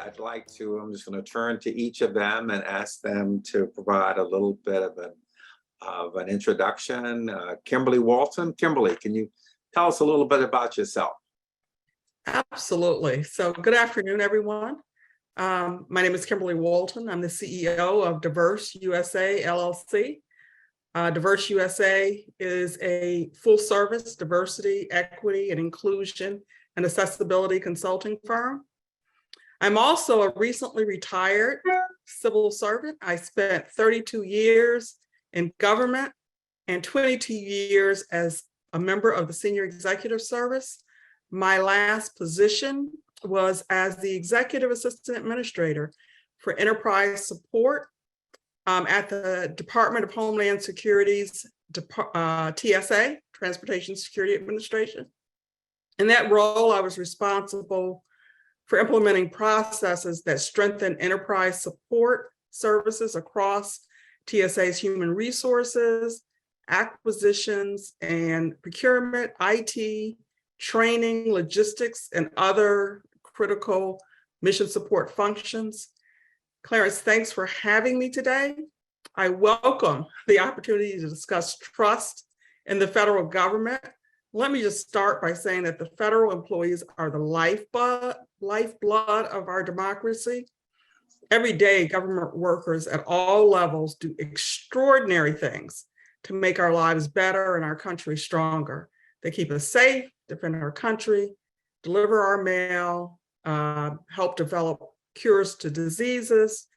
I'm just going to turn to each of them and ask them to provide a little bit of an introduction. Kimberly Walton. Kimberly, can you tell us a little bit about yourself? Absolutely. So good afternoon, everyone. My name is Kimberly Walton. I'm the CEO of Diverse USA, LLC. Diverse USA is a full-service diversity, equity, and inclusion and accessibility consulting firm. I'm also a recently retired civil servant. I spent 32 years in government and 22 years as a member of the Senior Executive Service. My last position was as the Executive Assistant Administrator for Enterprise Support at the Department of Homeland Security's TSA, Transportation Security Administration. In that role, I was responsible for implementing processes that strengthen enterprise support services across TSA's human resources, acquisitions and procurement, IT, training, logistics, and other critical mission support functions. Clarence, thanks for having me today. I welcome the opportunity to discuss trust in the federal government. Let me just start by saying that the federal employees are the lifeblood of our democracy. Every day, government workers at all levels do extraordinary things to make our lives better and our country stronger. They keep us safe, defend our country, deliver our mail, help develop cures to diseases,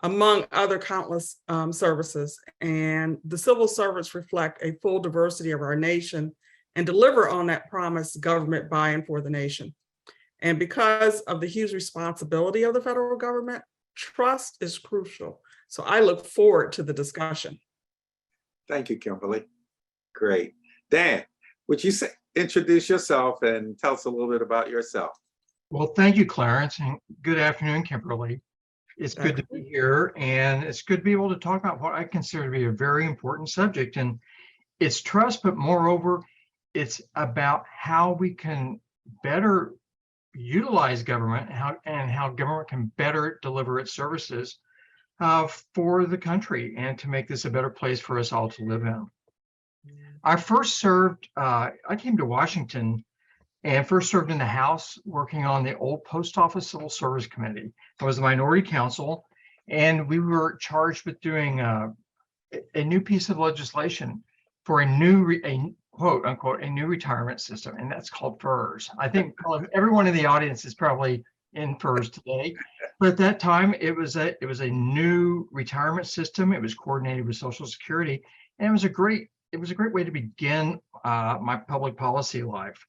among other countless services. And the civil servants reflect a full diversity of our nation and deliver on that promised government buy-in for the nation. And because of the huge responsibility of the federal government, trust is crucial. So I look forward to the discussion. Thank you, Kimberly. Great. Dan, would you introduce yourself and tell us a little bit about yourself? Well, thank you, Clarence, and good afternoon, Kimberly. It's good to be here, and it's good to be able to talk about what I consider to be a very important subject, and it's trust, but moreover, it's about how we can better utilize government and how government can better deliver its services for the country and to make this a better place for us all to live in. I first served, I came to Washington and first served in the House working on the old Post Office Civil Service Committee. I was the minority counsel, and we were charged with doing a new piece of legislation for a quote unquote, a new retirement system, and that's called FERS. I think everyone in the audience is probably in FERS today, but at that time it was a new retirement system. It was coordinated with Social Security, and it was a great way to begin my public policy life.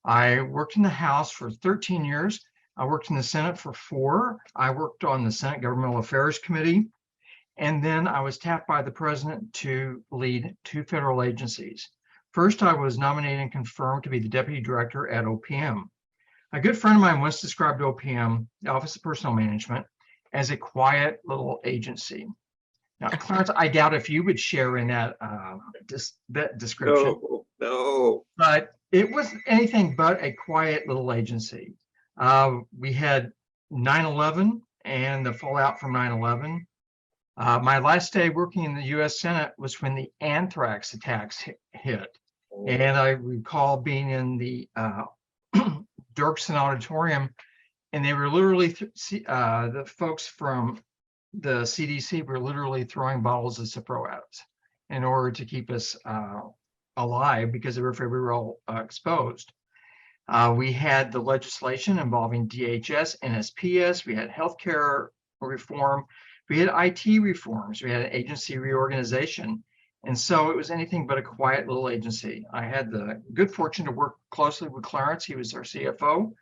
I worked in the House for 13 years. I worked in the Senate for 4. I worked on the Senate Governmental Affairs Committee, and then I was tapped by the president to lead 2 federal agencies. First, I was nominated and confirmed to be the deputy director at OPM. A good friend of mine once described OPM, the Office of Personnel Management, as a quiet little agency. Now, Clarence, I doubt if you would share in that description. No. But it wasn't anything but a quiet little agency. We had 9/11 and the fallout from 9/11. My last day working in the U.S. Senate was when the anthrax attacks hit. And I recall being in the Dirksen Auditorium, and they were literally, the folks from the CDC were literally throwing bottles of Cipro at us in order to keep us alive because they were afraid we were all exposed. We had the legislation involving DHS, NSPS, we had healthcare reform, we had IT reforms, we had an agency reorganization. And so it was anything but a quiet little agency. I had the good fortune to work closely with Clarence. He was our CFO,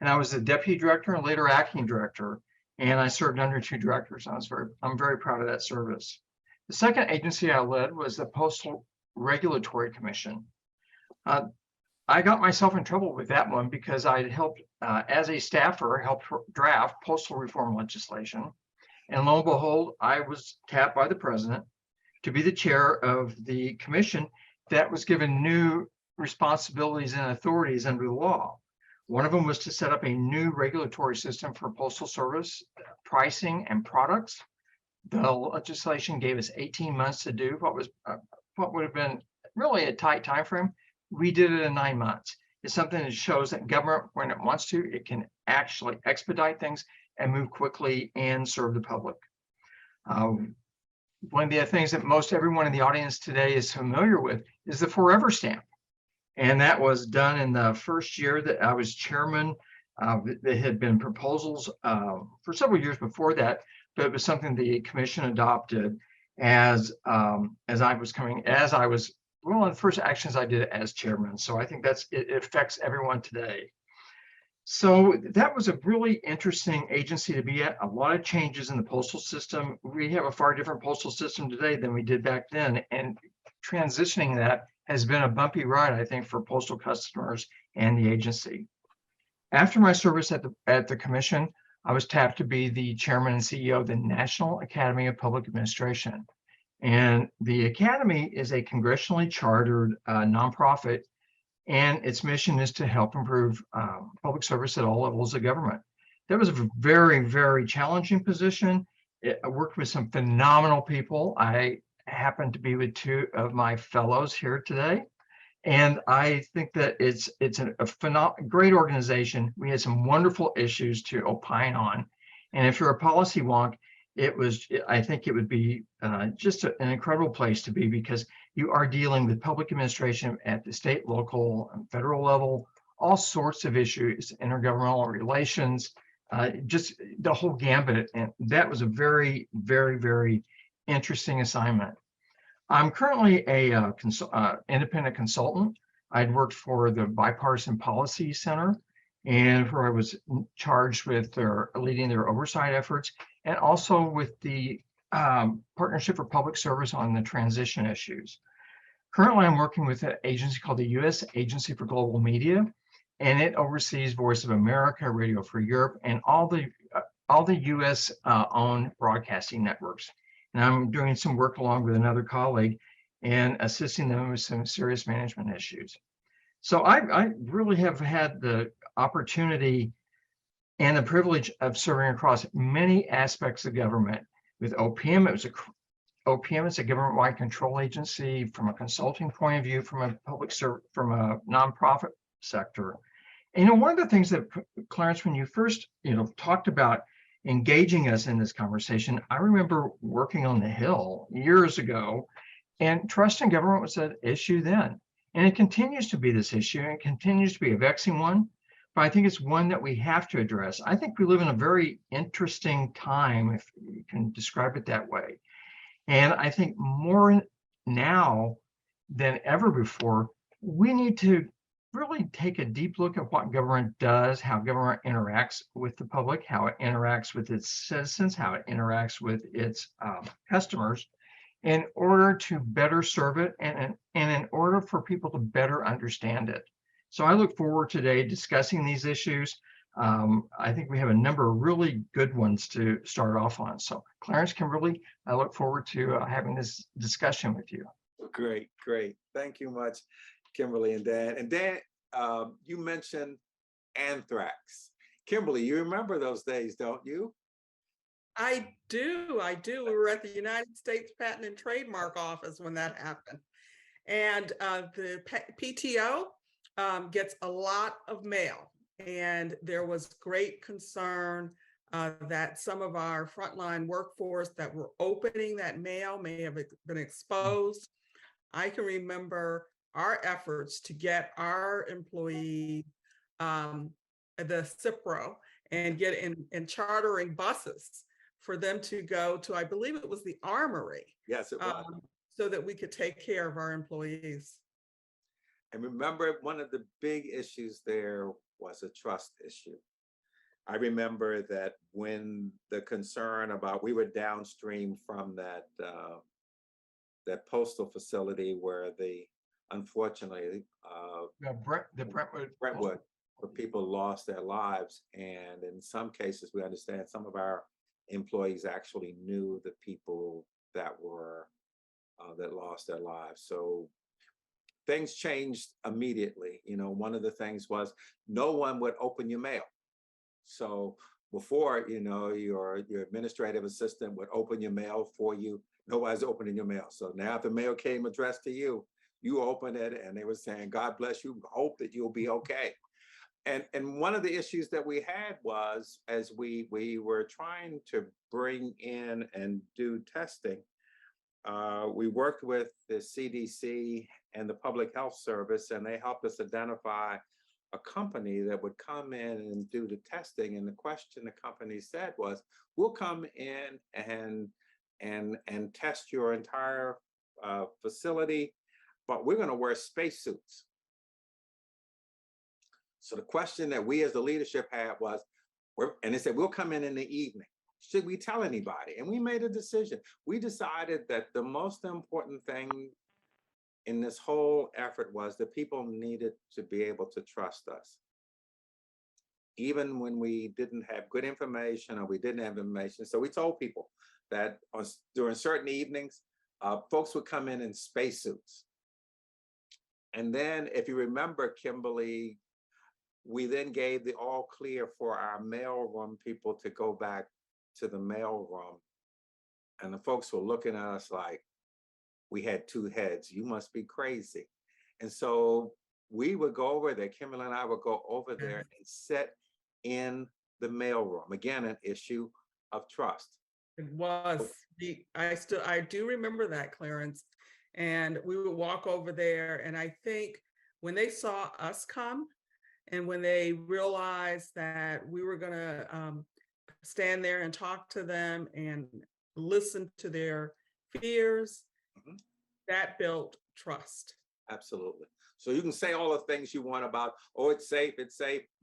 and I was the deputy director and later acting director. And I served under 2 directors. I'm very proud of that service. The second agency I led was the Postal Regulatory Commission. I got myself in trouble with that one because I had helped, as a staffer, helped draft postal reform legislation. And lo and behold, I was tapped by the president to be the chair of the commission that was given new responsibilities and authorities under the law. One of them was to set up a new regulatory system for postal service pricing and products. The legislation gave us 18 months to do what would have been really a tight time frame. We did it in 9 months. It's something that shows that government, when it wants to, it can actually expedite things and move quickly and serve the public. One of the things that most everyone in the audience today is familiar with is the forever stamp. And that was done in the first year that I was chairman. There had been proposals for several years before that, but it was something the commission adopted as I was one of the first actions I did as chairman. So I think it affects everyone today. So that was a really interesting agency to be at. A lot of changes in the postal system. We have a far different postal system today than we did back then. And transitioning that has been a bumpy ride, I think, for postal customers and the agency. After my service at the commission, I was tapped to be the chairman and CEO of the National Academy of Public Administration. And the Academy is a congressionally chartered nonprofit, and its mission is to help improve public service at all levels of government. That was a very, very challenging position. I worked with some phenomenal people. I happened to be with two of my fellows here today. And I think that it's a great organization. We had some wonderful issues to opine on. And if you're a policy wonk, I think it would be just an incredible place to be, because you are dealing with public administration at the state, local, and federal level, all sorts of issues, intergovernmental relations, just the whole gambit. And that was a very, very, very interesting assignment. I'm currently a independent consultant. I'd worked for the Bipartisan Policy Center, and where I was charged with leading their oversight efforts, and also with the Partnership for Public Service on the transition issues. Currently, I'm working with an agency called the U.S. Agency for Global Media, and it oversees Voice of America, Radio Free Europe, and all the U.S. owned broadcasting networks. And I'm doing some work along with another colleague and assisting them with some serious management issues. So I really have had the opportunity and the privilege of serving across many aspects of government. With OPM, OPM is a government-wide control agency from a consulting point of view, from a nonprofit sector. And one of the things that, Clarence, when you first talked about engaging us in this conversation, I remember working on the Hill years ago, and trust in government was an issue then. And it continues to be this issue, and it continues to be a vexing one, but I think it's one that we have to address. I think we live in a very interesting time, if you can describe it that way. And I think more now than ever before, we need to really take a deep look at what government does, how government interacts with the public, how it interacts with its citizens, how it interacts with its customers, in order to better serve it and in order for people to better understand it. So I look forward today discussing these issues. I think we have a number of really good ones to start off on. So Clarence, Kimberly, I look forward to having this discussion with you. Great, great. Thank you much, Kimberly and Dan. And Dan, you mentioned anthrax. Kimberly, you remember those days, don't you? I do. We were at the United States Patent and Trademark Office when that happened. And the PTO gets a lot of mail. And there was great concern that some of our frontline workforce that were opening that mail may have been exposed. I can remember our efforts to get our employees the CIPRO and get in chartering buses for them to go to, I believe it was the Armory. Yes, it was. So that we could take care of our employees. And remember, one of the big issues there was a trust issue. I remember that when the concern about, we were downstream from that postal facility where unfortunately, the Brentwood, where people lost their lives. And in some cases, we understand some of our employees actually knew the people that lost their lives. So things changed immediately. You know, one of the things was no one would open your mail. So before, you know, your administrative assistant would open your mail for you. Nobody's opening your mail. So now if the mail came addressed to you, you open it and they were saying, God bless you, hope that you'll be okay. And one of the issues that we had was, as we were trying to bring in and do testing, we worked with the CDC and the Public Health Service, and they helped us identify a company that would come in and do the testing. And the question the company said was, we'll come in and test your entire facility, but we're going to wear spacesuits. So the question that we as the leadership had was, and they said, we'll come in the evening. Should we tell anybody? And we made a decision. We decided that the most important thing in this whole effort was that people needed to be able to trust us. Even when we didn't have good information or we didn't have information. So we told people that during certain evenings, folks would come in spacesuits. And then if you remember, Kimberly, we then gave the all clear for our mailroom people to go back to the mailroom. And the folks were looking at us like we had two heads. You must be crazy. And so we would go over there, Kimberly and I would go over there and sit in the mailroom. Again, an issue of trust. It was. I do remember that, Clarence. And we would walk over there. And I think when they saw us come and when they realized that we were going to stand there and talk to them and listen to their fears, that built trust. Absolutely. So you can say all the things you want about, oh, it's safe,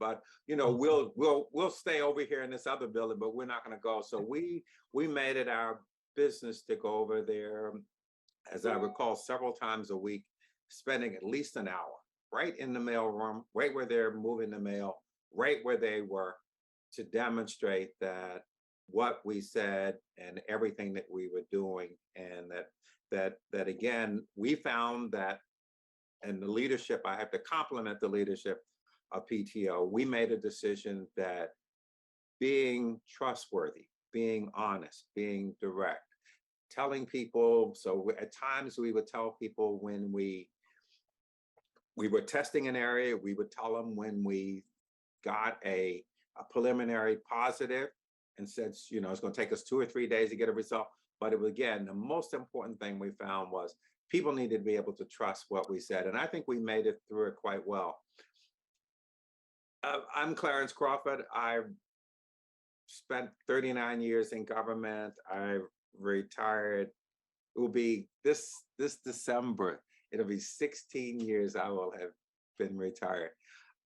but you know, we'll stay over here in this other building, but we're not going to go. So we made it our business to go over there, as I recall, several times a week, spending at least an hour right in the mailroom, right where they're moving the mail, right where they were, to demonstrate that what we said and everything that we were doing, and that again, we found that, and the leadership, I have to compliment the leadership of PTO, we made a decision that being trustworthy, being honest, being direct, telling people, so at times we would tell people when we were testing an area, we would tell them when we got a preliminary positive and said, you know, it's going to take us 2 or 3 days to get a result. But it was, again, the most important thing we found was people needed to be able to trust what we said. And I think we made it through it quite well. I'm Clarence Crawford. I've spent 39 years in government. I retired. It will be this December. It'll be 16 years I will have been retired.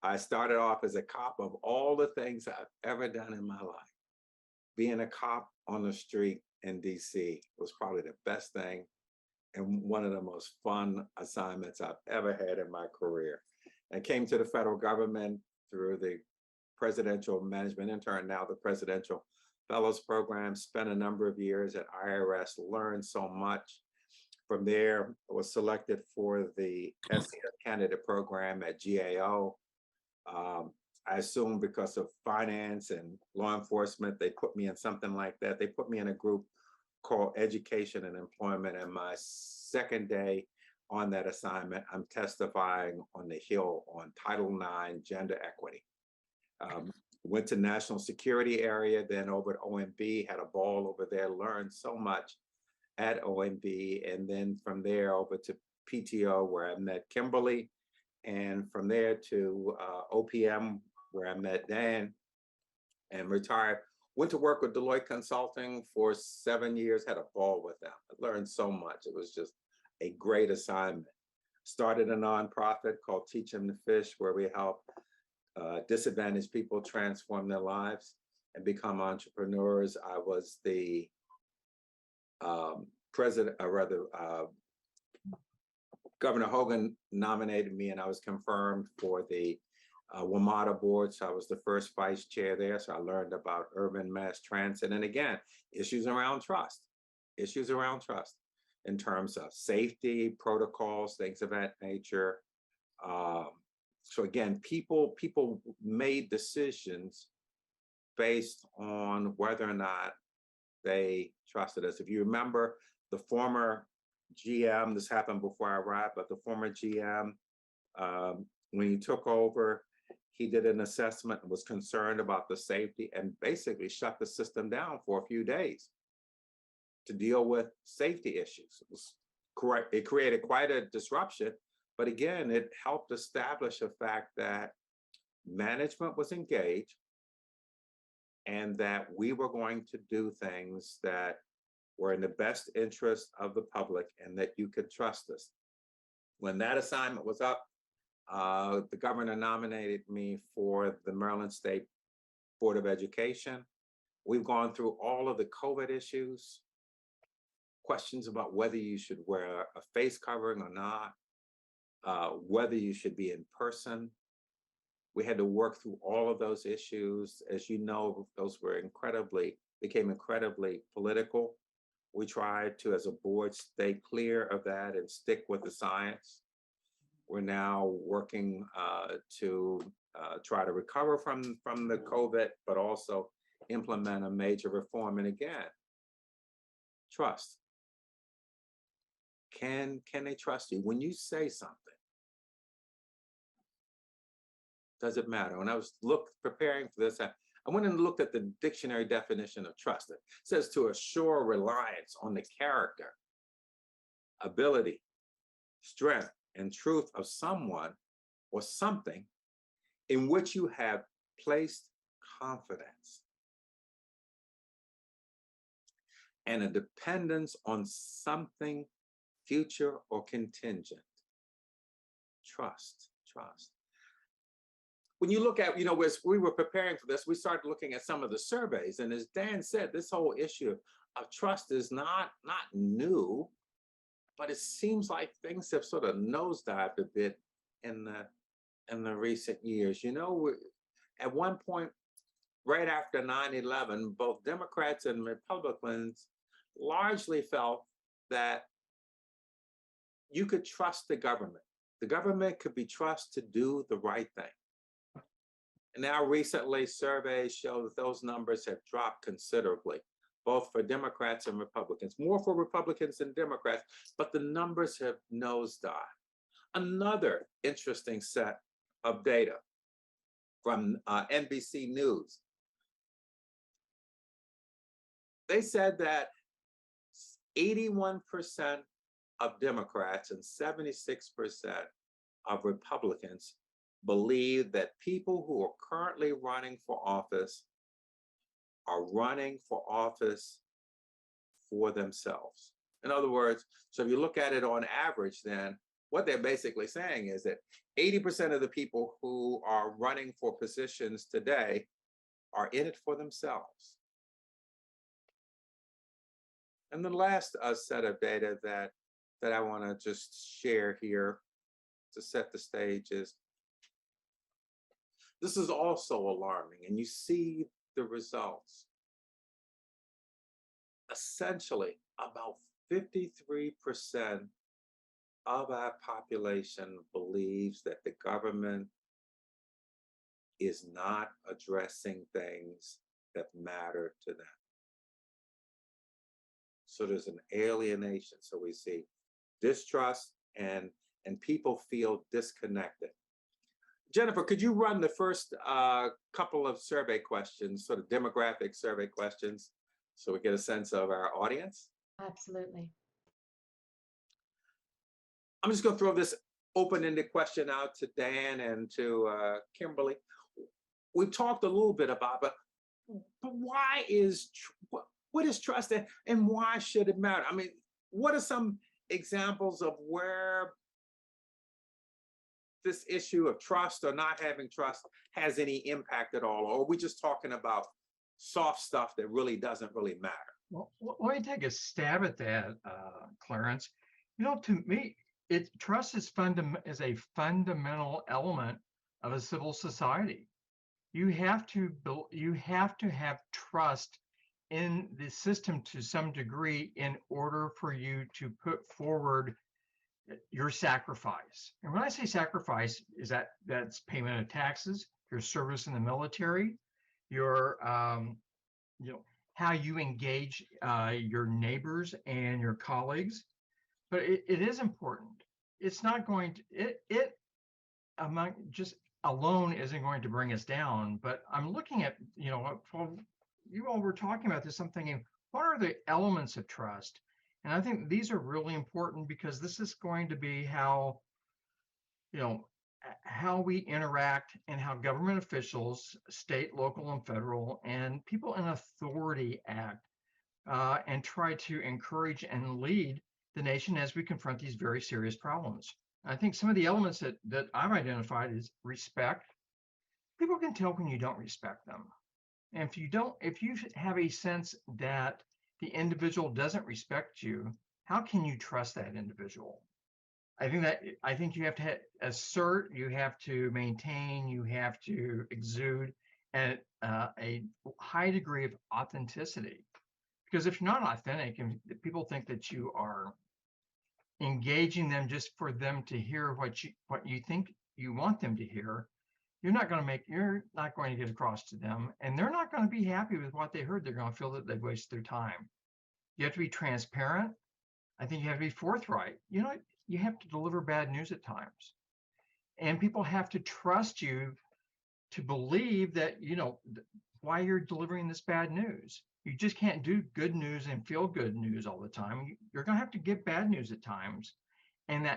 I started off as a cop. Of all the things I've ever done in my life, being a cop on the street in DC was probably the best thing and one of the most fun assignments I've ever had in my career. I came to the federal government through the Presidential Management Intern, now the Presidential Fellows Program, spent a number of years at IRS, learned so much. From there, I was selected for the SES candidate program at GAO. I assume because of finance and law enforcement, they put me in something like that. They put me in a group called Education and Employment. And my second day on that assignment, I'm testifying on the Hill on Title IX gender equity. Went to national security area, then over at OMB, had a ball over there, learned so much at OMB. And then from there over to PTO, where I met Kimberly. And from there to OPM, where I met Dan, and retired. Went to work with Deloitte Consulting for 7 years, had a ball with them. I learned so much. It was just a great assignment. Started a nonprofit called Teach Them to Fish, where we help disadvantaged people transform their lives and become entrepreneurs. I was the president, or rather, Governor Hogan nominated me and I was confirmed for the WMATA board. So I was the first vice chair there. So I learned about urban mass transit. And again, issues around trust. in terms of safety protocols, things of that nature. So again, people made decisions based on whether or not they trusted us. If you remember, the former GM, this happened before I arrived, but the former GM, when he took over, he did an assessment and was concerned about the safety and basically shut the system down for a few days to deal with safety issues. It was correct. It created quite a disruption, but again, it helped establish a fact that management was engaged and that we were going to do things that were in the best interest of the public and that you could trust us. When that assignment was up, the governor nominated me for the Maryland State Board of Education. We've gone through all of the COVID issues, questions about whether you should wear a face covering or not, whether you should be in person. We had to work through all of those issues. As you know, those were became incredibly political. We tried to, as a board, stay clear of that and stick with the science. We're now working to try to recover from the COVID, but also implement a major reform. And again, trust. Can they trust you? When you say something, does it matter? When I was preparing for this, I went and looked at the dictionary definition of trust. It says to assure reliance on the character, ability, strength, and truth of someone or something in which you have placed confidence, and a dependence on something future or contingent. Trust. When you look at, as we were preparing for this, we started looking at some of the surveys. And as Dan said, this whole issue of trust is not new, but it seems like things have sort of nosedived a bit in the recent years. At one point, right after 9/11, both Democrats and Republicans largely felt that you could trust the government. The government could be trusted to do the right thing. And now recently, surveys show that those numbers have dropped considerably, both for Democrats and Republicans, more for Republicans than Democrats, but the numbers have nosedived. Another interesting set of data from NBC News. They said that 81% of Democrats and 76% of Republicans believe that people who are currently running for office are running for office for themselves. In other words, so if you look at it on average, then what they're basically saying is that 80% of the people who are running for positions today are in it for themselves. And the last set of data that I want to just share here to set the stage is, this is also alarming, and you see the results. Essentially, about 53% of our population believes that the government is not addressing things that matter to them. So there's an alienation. So we see distrust and people feel disconnected. Jennifer, could you run the first couple of survey questions, sort of demographic survey questions, so we get a sense of our audience? Absolutely. I'm just going to throw this open-ended question out to Dan and to Kimberly. We've talked a little bit about, but why what is trust and why should it matter? I mean, what are some examples of where this issue of trust or not having trust has any impact at all? Or are we just talking about soft stuff that really doesn't really matter? Well, let me take a stab at that, Clarence. To me, trust is a fundamental element of a civil society. You have to have trust in the system to some degree in order for you to put forward your sacrifice. And when I say sacrifice, is that's payment of taxes, your service in the military, your how you engage your neighbors and your colleagues. But it is important. It's not going to it among just alone isn't going to bring us down. But I'm looking at while you all were talking about this, I'm thinking, what are the elements of trust? And I think these are really important because this is going to be how how we interact and how government officials, state, local, and federal, and people in authority act and try to encourage and lead the nation as we confront these very serious problems. I think some of the elements that I've identified is respect. People can tell when you don't respect them. And if you have a sense that the individual doesn't respect you, how can you trust that individual? I think you have to assert, you have to maintain, you have to exude a high degree of authenticity. Because if you're not authentic and people think that you are engaging them just for them to hear what you think you want them to hear, you're not going to get across to them, and they're not going to be happy with what they heard. They're going to feel that they've wasted their time. You have to be transparent. I think you have to be forthright. You have to deliver bad news at times, and people have to trust you to believe that why you're delivering this bad news. You just can't do good news and feel good news all the time. You're going to have to give bad news at times, and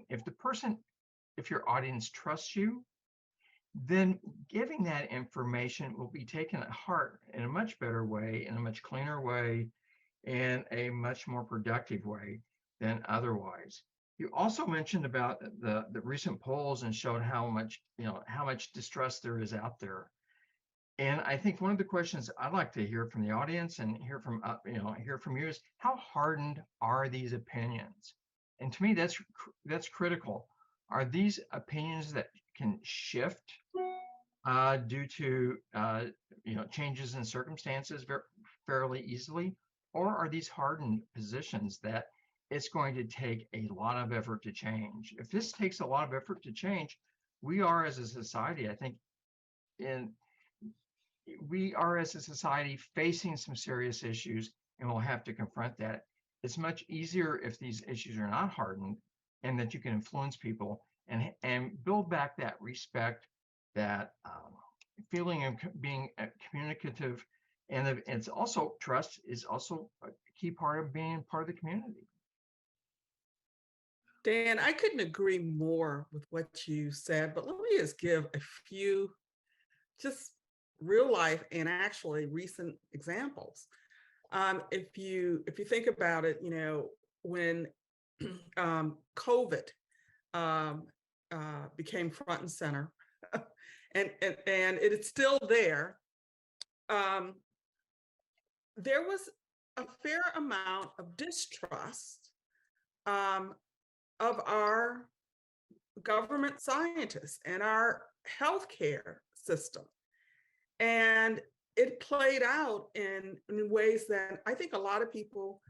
if your audience trusts you, then giving that information will be taken at heart in a much better way, in a much cleaner way, and a much more productive way than otherwise. You also mentioned about the recent polls and showed how much distrust there is out there. And I think one of the questions I'd like to hear from the audience and hear from you is, how hardened are these opinions? And to me, that's critical. Are these opinions that can shift due to changes in circumstances fairly easily, or are these hardened positions that it's going to take a lot of effort to change? If this takes a lot of effort to change, we are as a society, I think, facing some serious issues, and we'll have to confront that. It's much easier if these issues are not hardened, and that you can influence people and build back that respect, that feeling of being communicative, and it's also trust is also a key part of being part of the community. Dan, I couldn't agree more with what you said, but let me just give a few just real life and actually recent examples. If you think about it, when COVID became front and center, and it is still there, there was a fair amount of distrust of our government scientists and our healthcare system. And it played out in ways that I think a lot of people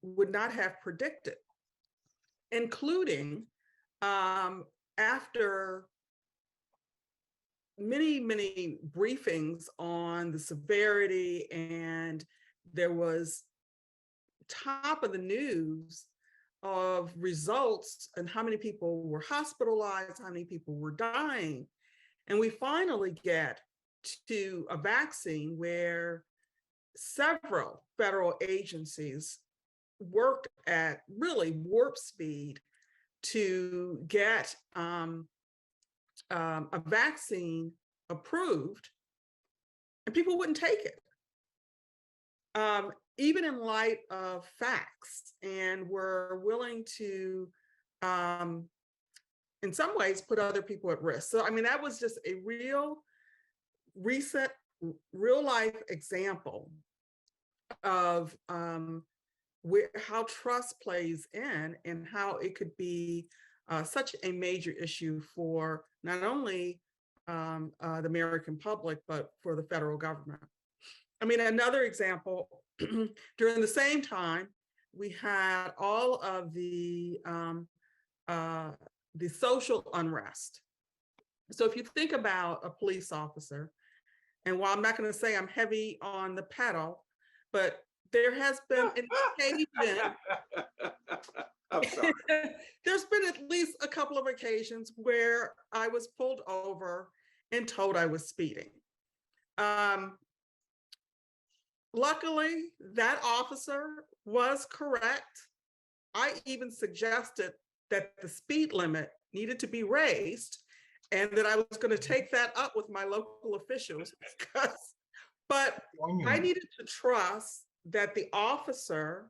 would not have predicted, including after many briefings on the severity, and there was top of the news of results and how many people were hospitalized, how many people were dying. And we finally get to a vaccine where several federal agencies worked at really warp speed to get a vaccine approved, and people wouldn't take it, even in light of facts, and were willing to, in some ways, put other people at risk. So, I mean, that was just a recent, real life example of how trust plays in, and how it could be such a major issue for not only the American public, but for the federal government. I mean, another example, during the same time, we had all of the social unrest. So if you think about a police officer, and while I'm not going to say I'm heavy on the pedal, but there has been an occasion. I'm sorry. There's been at least a couple of occasions where I was pulled over and told I was speeding. Luckily, that officer was correct. I even suggested that the speed limit needed to be raised and that I was going to take that up with my local officials but I needed to trust that the officer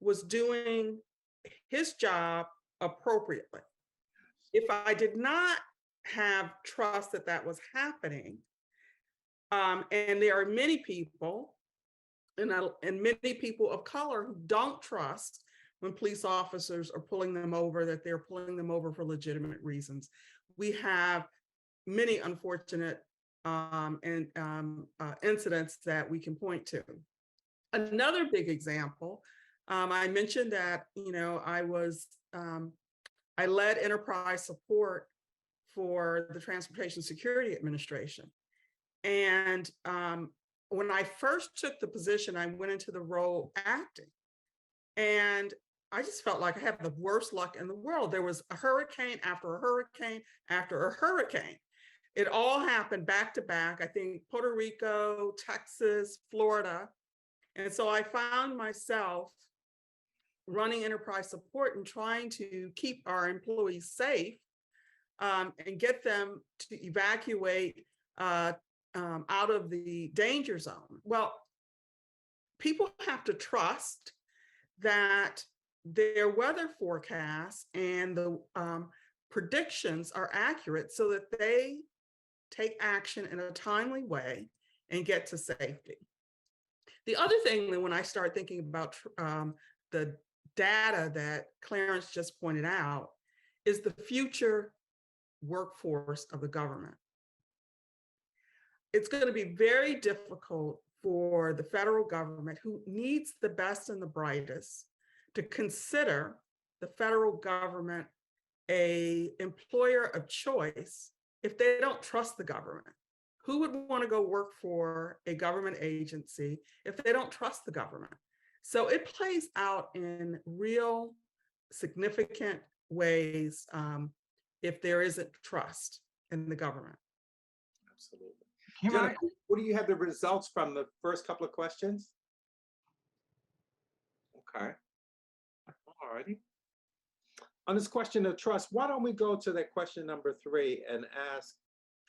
was doing his job appropriately. If I did not have trust that that was happening, and there are many people, and many people of color who don't trust when police officers are pulling them over, that they're pulling them over for legitimate reasons. We have many unfortunate incidents that we can point to. Another big example, I mentioned that, I led enterprise support for the Transportation Security Administration. And when I first took the position, I went into the role acting. And I just felt like I had the worst luck in the world. There was a hurricane after a hurricane after a hurricane. It all happened back to back. I think Puerto Rico, Texas, Florida. And so I found myself running enterprise support and trying to keep our employees safe and get them to evacuate out of the danger zone. Well, people have to trust that their weather forecasts and the predictions are accurate so that they take action in a timely way and get to safety. The other thing that when I start thinking about the data that Clarence just pointed out is the future workforce of the government. It's going to be very difficult for the federal government, who needs the best and the brightest, to consider the federal government an employer of choice if they don't trust the government. Who would want to go work for a government agency if they don't trust the government? So it plays out in real significant ways if there isn't trust in the government. Absolutely. Jennifer, what do you have the results from the first couple of questions? Okay. All righty. On this question of trust, why don't we go to that question number 3 and ask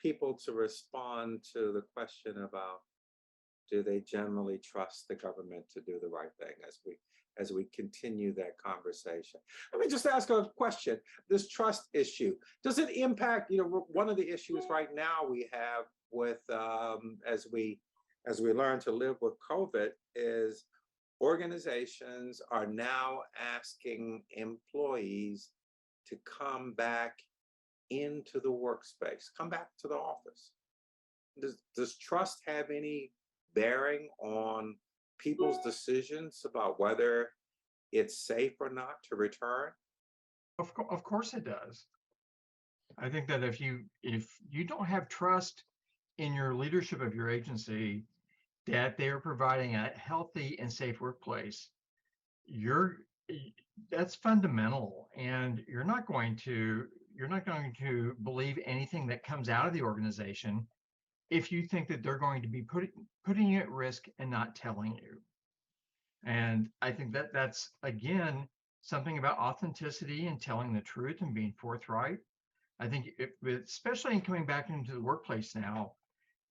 people to respond to the question about, do they generally trust the government to do the right thing, as we continue that conversation? Let me just ask a question. This trust issue, does it impact, one of the issues right now we have with, as we learn to live with COVID, is organizations are now asking employees to come back into the workspace, come back to the office. Does trust have any bearing on people's decisions about whether it's safe or not to return? Of course it does. I think that if you don't have trust in your leadership of your agency that they are providing a healthy and safe workplace, that's fundamental, and you're not going to believe anything that comes out of the organization if you think that they're going to be putting you at risk and not telling you. And I think that that's, again, something about authenticity and telling the truth and being forthright. I think especially in coming back into the workplace now,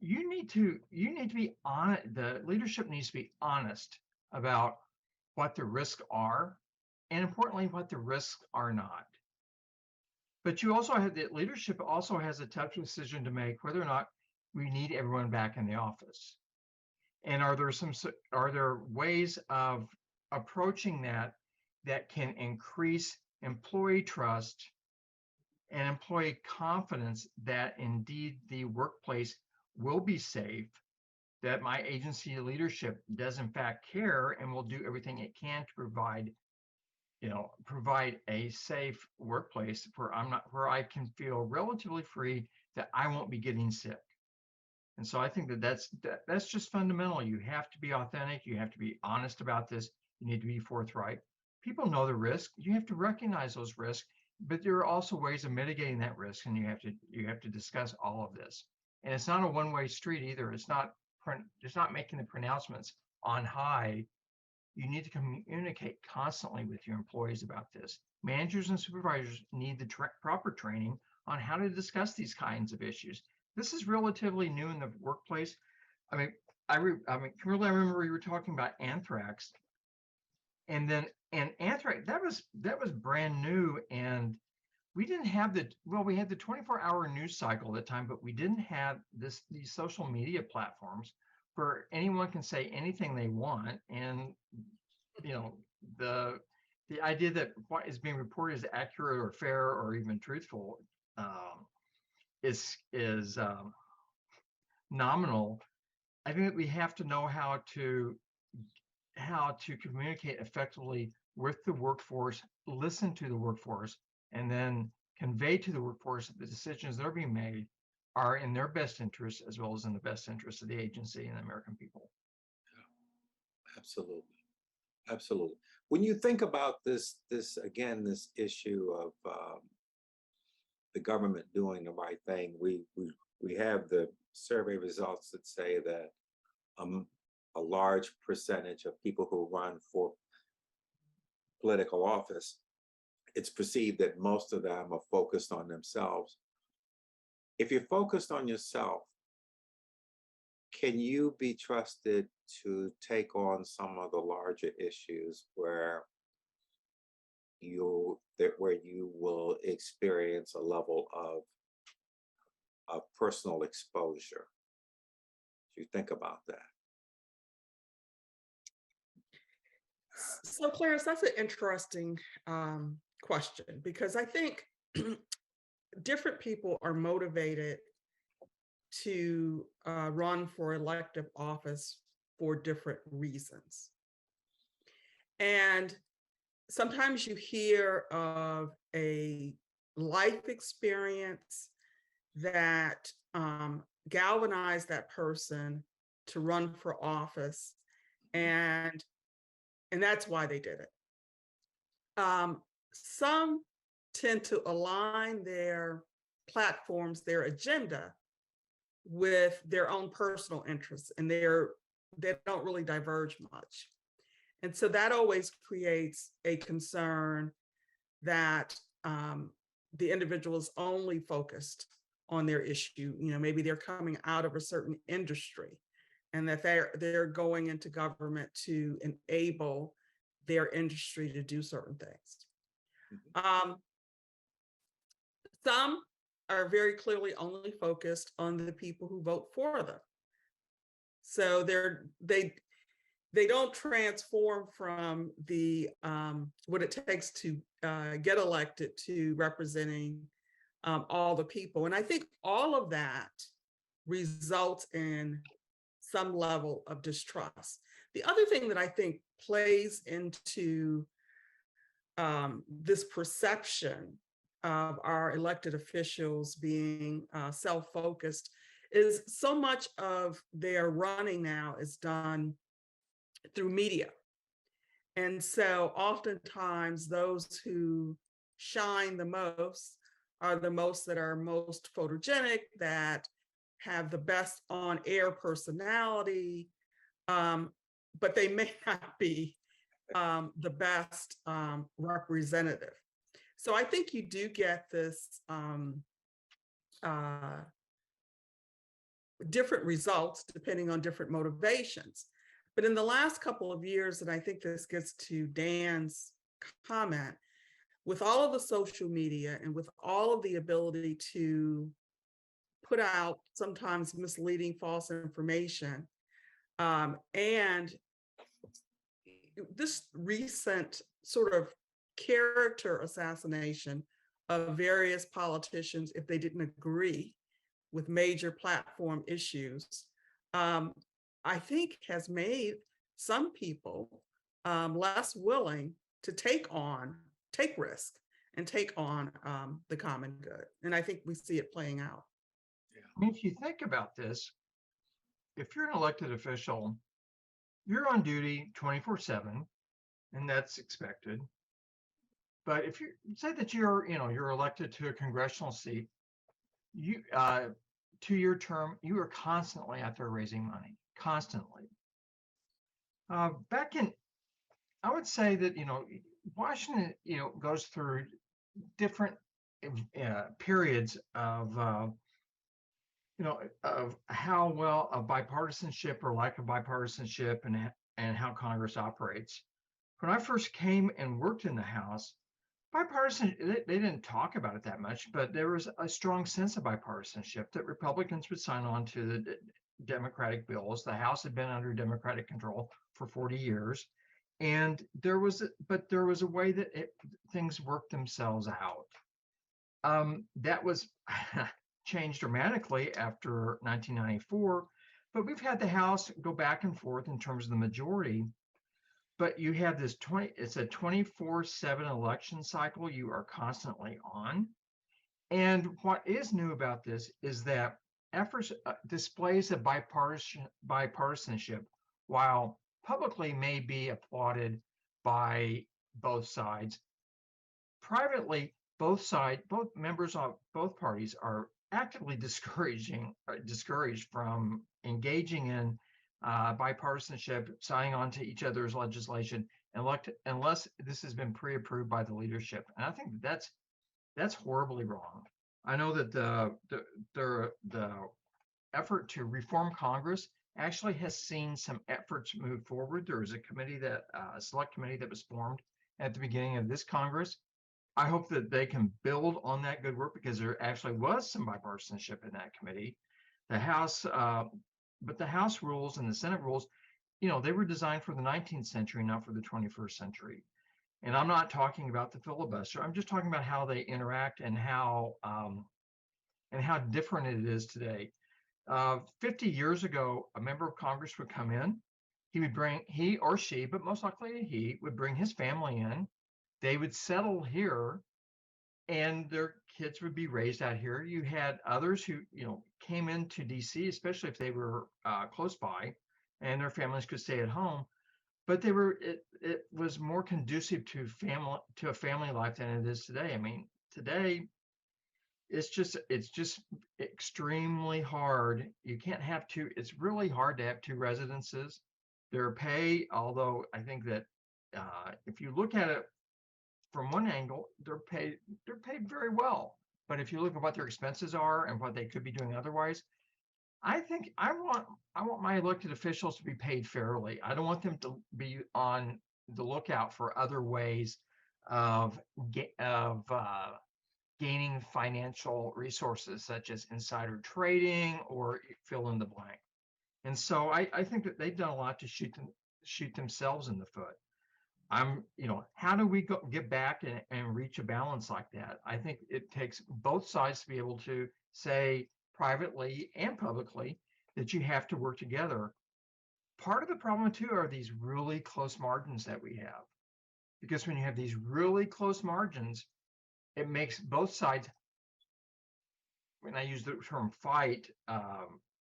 you need to be honest. The leadership needs to be honest about what the risks are, and importantly, what the risks are not. But you also have the leadership also has a tough decision to make whether or not we need everyone back in the office. And are there ways of approaching that can increase employee trust and employee confidence that indeed the workplace will be safe that my agency leadership does in fact care and will do everything it can to provide a safe workplace where I can feel relatively free, that I won't be getting sick. And so I think that's just fundamental. You have to be authentic. You have to be honest about this. You need to be forthright. People know the risk. You have to recognize those risks, but there are also ways of mitigating that risk, and you have to discuss all of this. And it's not a one-way street either. It's not making the pronouncements on high. You need to communicate constantly with your employees about this. Managers and supervisors need the proper training on how to discuss these kinds of issues. This is relatively new in the workplace. I mean, Kimberly, I remember we were talking about anthrax, and anthrax, that was brand new, and we didn't have we had the 24-hour news cycle at the time, but we didn't have these social media platforms where anyone can say anything they want, and the idea that what is being reported is accurate or fair or even truthful is nominal. I think that we have to know how to communicate effectively with the workforce, listen to the workforce, and then convey to the workforce that the decisions that are being made are in their best interest as well as in the best interest of the agency and the American people. Absolutely. Absolutely. When you think about this issue of the government doing the right thing, we have the survey results that say that a large percentage of people who run for political office, it's perceived that most of them are focused on themselves. If you're focused on yourself, can you be trusted to take on some of the larger issues where you will experience a level of personal exposure? Do you think about that? So Clarence, that's an interesting question, because I think different people are motivated to run for elective office for different reasons. And sometimes you hear of a life experience that galvanized that person to run for office, and that's why they did it. Some tend to align their platforms, their agenda, with their own personal interests, and they don't really diverge much. And so that always creates a concern that the individual is only focused on their issue. Maybe they're coming out of a certain industry, and that they're going into government to enable their industry to do certain things. Mm-hmm. Some are very clearly only focused on the people who vote for them. So they don't transform from the what it takes to get elected to representing all the people. And I think all of that results in some level of distrust. The other thing that I think plays into this perception of our elected officials being self-focused is so much of their running now is done through media. And so oftentimes those who shine the most are the most that are most photogenic, that have the best on-air personality, but they may not be the best representative. So I think you do get this different results depending on different motivations. But in the last couple of years, and I think this gets to Dan's comment, with all of the social media and with all of the ability to put out sometimes misleading false information, and this recent sort of character assassination of various politicians if they didn't agree with major platform issues, I think has made some people less willing to take risk and take on the common good. And I think we see it playing out. I mean, if you think about this, if you're an elected official, you're on duty 24/7, and that's expected. But if you say that you're elected to a congressional seat, you 2-year term, you are constantly out there raising money, constantly. Back in, I would say that Washington goes through different periods of of how well of bipartisanship or lack of bipartisanship and how Congress operates. When I first came and worked in the House, bipartisan, they didn't talk about it that much, but there was a strong sense of bipartisanship that Republicans would sign on to the Democratic bills. The House had been under Democratic control for 40 years. And there was a way that things worked themselves out. That was changed dramatically after 1994, but we've had the House go back and forth in terms of the majority. But you have this it's a 24/7 election cycle you are constantly on. And what is new about this is that efforts displays of bipartisanship, while publicly may be applauded by both sides, privately both members of both parties are actively discouraged from engaging in bipartisanship, signing on to each other's legislation, unless this has been pre-approved by the leadership. And I think that's horribly wrong. I know that the effort to reform Congress actually has seen some efforts move forward. There was a select committee that was formed at the beginning of this Congress. I hope that they can build on that good work, because there actually was some bipartisanship in that committee. The House, but the House rules and the Senate rules, they were designed for the 19th century, not for the 21st century. And I'm not talking about the filibuster. I'm just talking about how they interact and how different it is today. 50 years ago, a member of Congress would come in. He or she, but most likely he, would bring his family in. They would settle here, and their kids would be raised out here. You had others who, came into DC, especially if they were close by, and their families could stay at home. But it was more conducive to a family life than it is today. I mean, today it's just extremely hard. You can't have two. It's really hard to have two residences. Their pay, although I think that if you look at it from one angle, they're paid very well. But if you look at what their expenses are and what they could be doing otherwise, I think I want my elected officials to be paid fairly. I don't want them to be on the lookout for other ways of gaining financial resources, such as insider trading or fill in the blank. And so I think that they've done a lot to shoot themselves in the foot. How do we get back and reach a balance like that? I think it takes both sides to be able to say privately and publicly that you have to work together. Part of the problem too are these really close margins that we have, because when you have these really close margins, it makes both sides, when I use the term fight,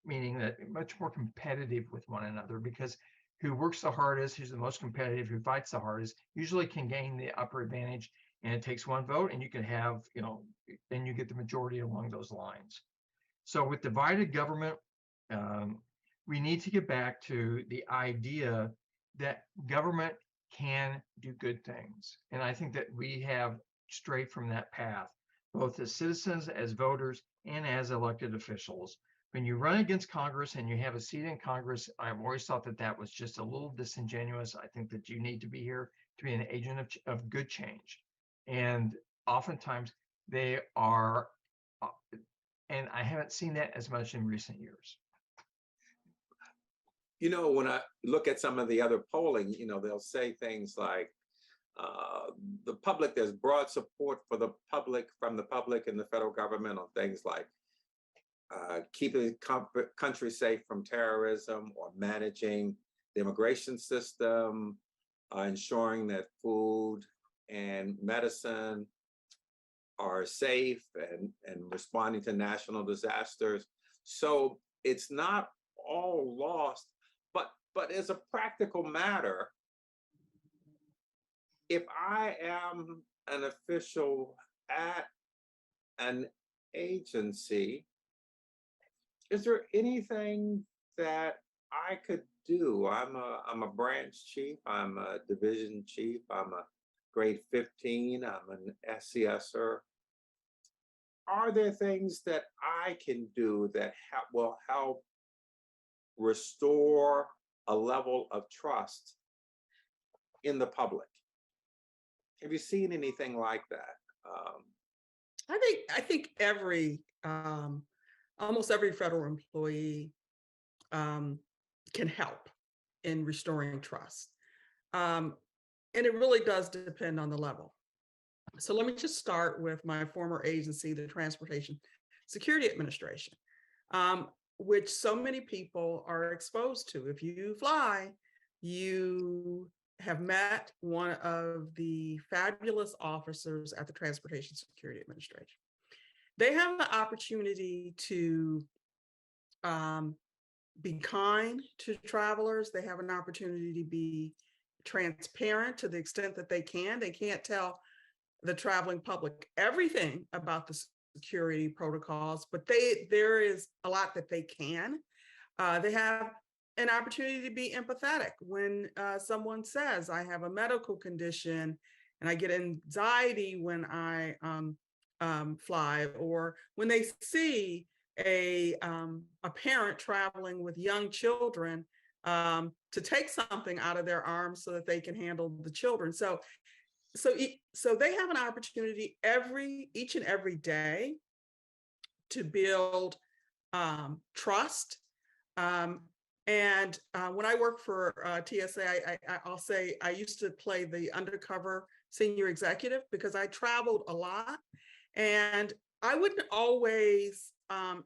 meaning that much more competitive with one another, because who works the hardest, who's the most competitive, who fights the hardest, usually can gain the upper advantage. And it takes one vote, and you can have, then you get the majority along those lines. So with divided government, we need to get back to the idea that government can do good things. And I think that we have strayed from that path, both as citizens, as voters, and as elected officials. When you run against Congress and you have a seat in Congress, I've always thought that that was just a little disingenuous. I think that you need to be here to be an agent of good change. And oftentimes they are, and I haven't seen that as much in recent years. When I look at some of the other polling, they'll say things like, the public, there's broad support for the public, from the public and the federal government on things like keeping the country safe from terrorism, or managing the immigration system, ensuring that food and medicine are safe, and responding to national disasters. So it's not all lost, but as a practical matter, if I am an official at an agency, is there anything that I could do? I'm a branch chief, I'm a division chief, I'm a grade 15, I'm an SCSer. Are there things that I can do that will help restore a level of trust in the public? Have you seen anything like that? I think almost every federal employee can help in restoring trust. And it really does depend on the level. So let me just start with my former agency, the Transportation Security Administration, which so many people are exposed to. If you fly, you have met one of the fabulous officers at the Transportation Security Administration. They have the opportunity to be kind to travelers. They have an opportunity to be transparent to the extent that they can. They can't tell the traveling public everything about the security protocols, but there is a lot that they can. They have an opportunity to be empathetic when someone says, I have a medical condition and I get anxiety when I fly, or when they see a parent traveling with young children to take something out of their arms so that they can handle the children. So they have an opportunity each and every day to build trust. And when I worked for TSA, I'll say I used to play the undercover senior executive because I traveled a lot, and I wouldn't always,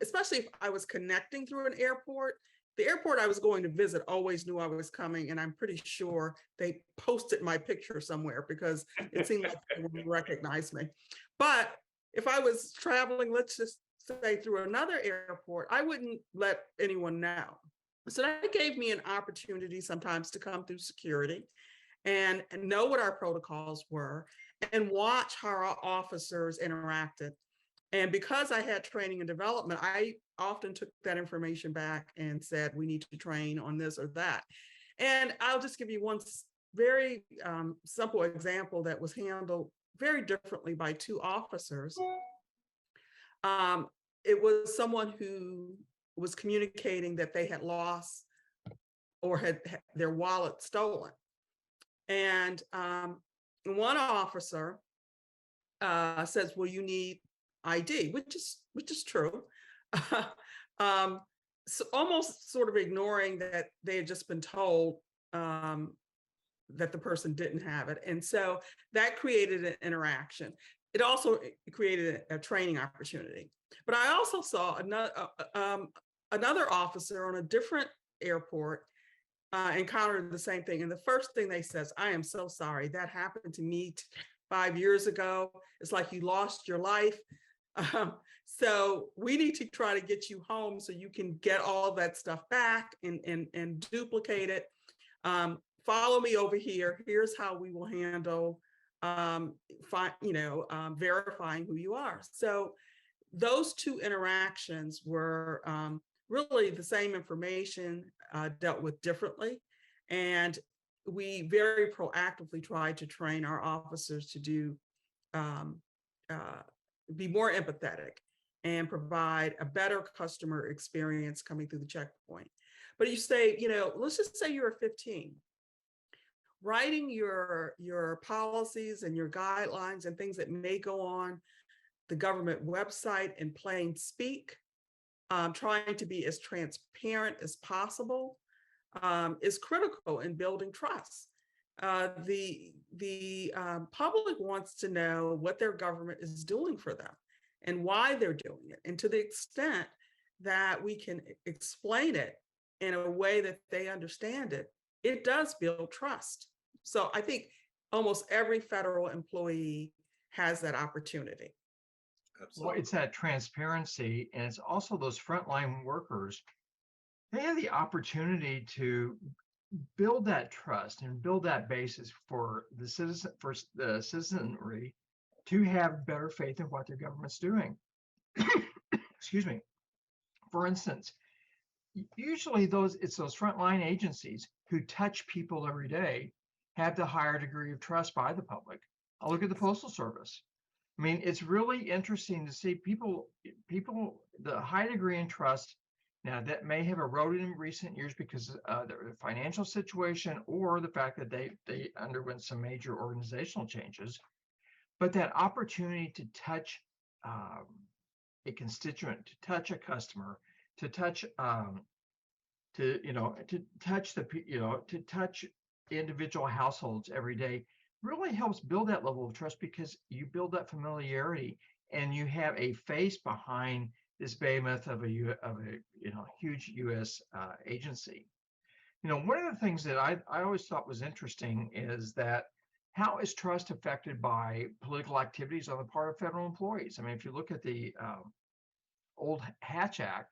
especially if I was connecting through an airport. The airport I was going to visit always knew I was coming, and I'm pretty sure they posted my picture somewhere because it seemed like they would recognize me. But if I was traveling, let's just say through another airport, I wouldn't let anyone know. So that gave me an opportunity sometimes to come through security and know what our protocols were and watch how our officers interacted. And because I had training and development, I often took that information back and said, we need to train on this or that. And I'll just give you one very simple example that was handled very differently by two officers. It was someone who was communicating that they had lost or had their wallet stolen. And one officer says, well, you need ID, which is true. So almost sort of ignoring that they had just been told that the person didn't have it. And so that created an interaction. It also created a training opportunity. But I also saw another officer on a different airport encountered the same thing. And the first thing they says, I am so sorry. That happened to me 5 years ago. It's like you lost your life. So we need to try to get you home so you can get all that stuff back and duplicate it. Follow me over here. Here's how we will handle verifying who you are. So those two interactions were really the same information dealt with differently. And we very proactively tried to train our officers to be more empathetic and provide a better customer experience coming through the checkpoint. But you say, let's just say you're 15. Writing your policies and your guidelines and things that may go on the government website in plain speak, trying to be as transparent as possible is critical in building trust. The public wants to know what their government is doing for them and why they're doing it. And to the extent that we can explain it in a way that they understand it, it does build trust. So I think almost every federal employee has that opportunity. Well, Absolutely. it's that transparency, and it's also those frontline workers. They have the opportunity to build that trust and build that basis for the citizenry to have better faith in what their government's doing. Excuse me. For instance, usually it's those frontline agencies who touch people every day have the higher degree of trust by the public. I'll look at the Postal Service. I mean, it's really interesting to see people, the high degree in trust. Now that may have eroded in recent years because of their financial situation or the fact that they underwent some major organizational changes. But that opportunity to touch a constituent, to touch a customer, to touch to touch individual households every day really helps build that level of trust, because you build that familiarity and you have a face behind this behemoth of a huge U.S. Agency. One of the things that I always thought was interesting is that how is trust affected by political activities on the part of federal employees? I mean, if you look at the old Hatch Act,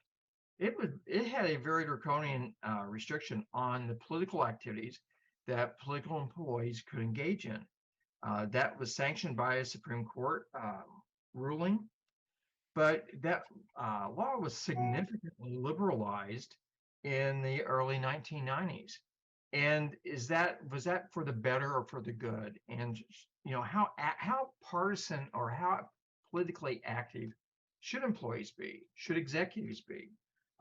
it had a very draconian restriction on the political activities that political employees could engage in. That was sanctioned by a Supreme Court ruling, but that law was significantly liberalized in the early 1990s. And was that for the better or for the good? And how partisan or how politically active should employees be? Should executives be?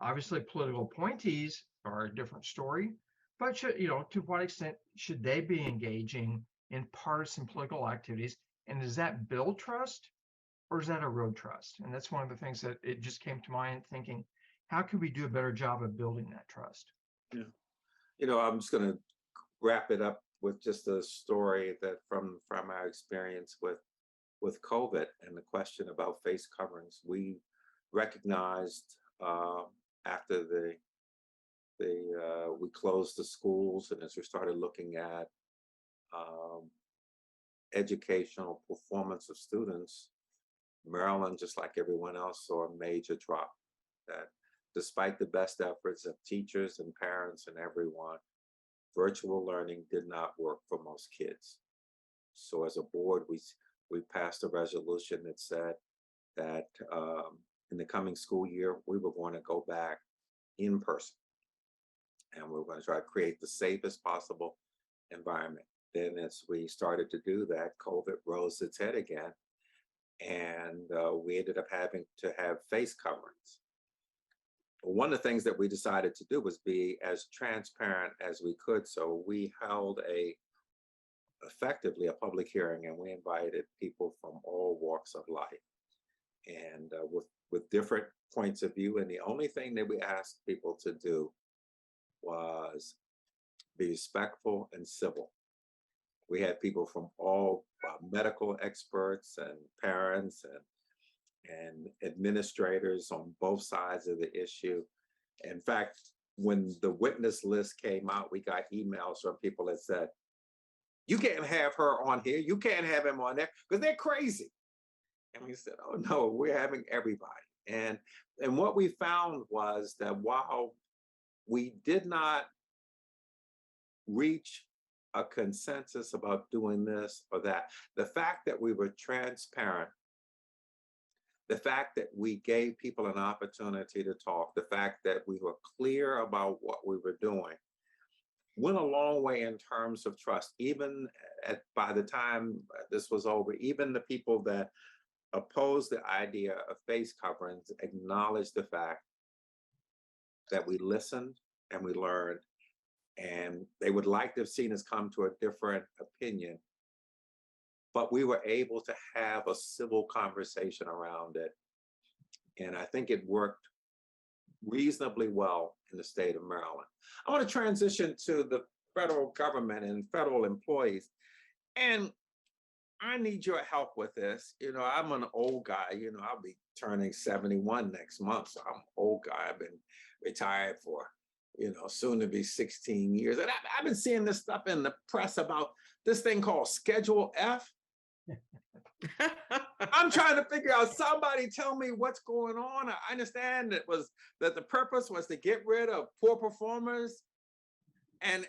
Obviously, political appointees are a different story, but to what extent should they be engaging in partisan political activities? And does that build trust or is that erode trust? And that's one of the things that it just came to mind thinking, how can we do a better job of building that trust? Yeah. I'm just going to wrap it up with just a story that from our experience with COVID and the question about face coverings. We recognized after we closed the schools, and as we started looking at educational performance of students, Maryland, just like everyone else, saw a major drop. That despite the best efforts of teachers and parents and everyone, virtual learning did not work for most kids. So as a board, we passed a resolution that said that in the coming school year, we were going to go back in person. And we were going to try to create the safest possible environment. Then as we started to do that, COVID rose its head again. And we ended up having to have face coverings. One of the things that we decided to do was be as transparent as we could. So we held effectively a public hearing, and we invited people from all walks of life and with different points of view. And the only thing that we asked people to do was be respectful and civil. We had people from all medical experts and parents and administrators on both sides of the issue. In fact, when the witness list came out, we got emails from people that said, "You can't have her on here. You can't have him on there because they're crazy." And we said, "Oh no, we're having everybody." And what we found was that while we did not reach a consensus about doing this or that, the fact that we were transparent, the fact that we gave people an opportunity to talk, the fact that we were clear about what we were doing, went a long way in terms of trust. Even by the time this was over, even the people that opposed the idea of face coverings acknowledged the fact that we listened and we learned, and they would like to have seen us come to a different opinion. But we were able to have a civil conversation around it. And I think it worked reasonably well in the state of Maryland. I want to transition to the federal government and federal employees. And I need your help with this. I'm an old guy, I'll be turning 71 next month. So I'm an old guy. I've been retired for, soon to be 16 years. And I've been seeing this stuff in the press about this thing called Schedule F. I'm trying to figure out, somebody tell me what's going on. I understand that the purpose was to get rid of poor performers. And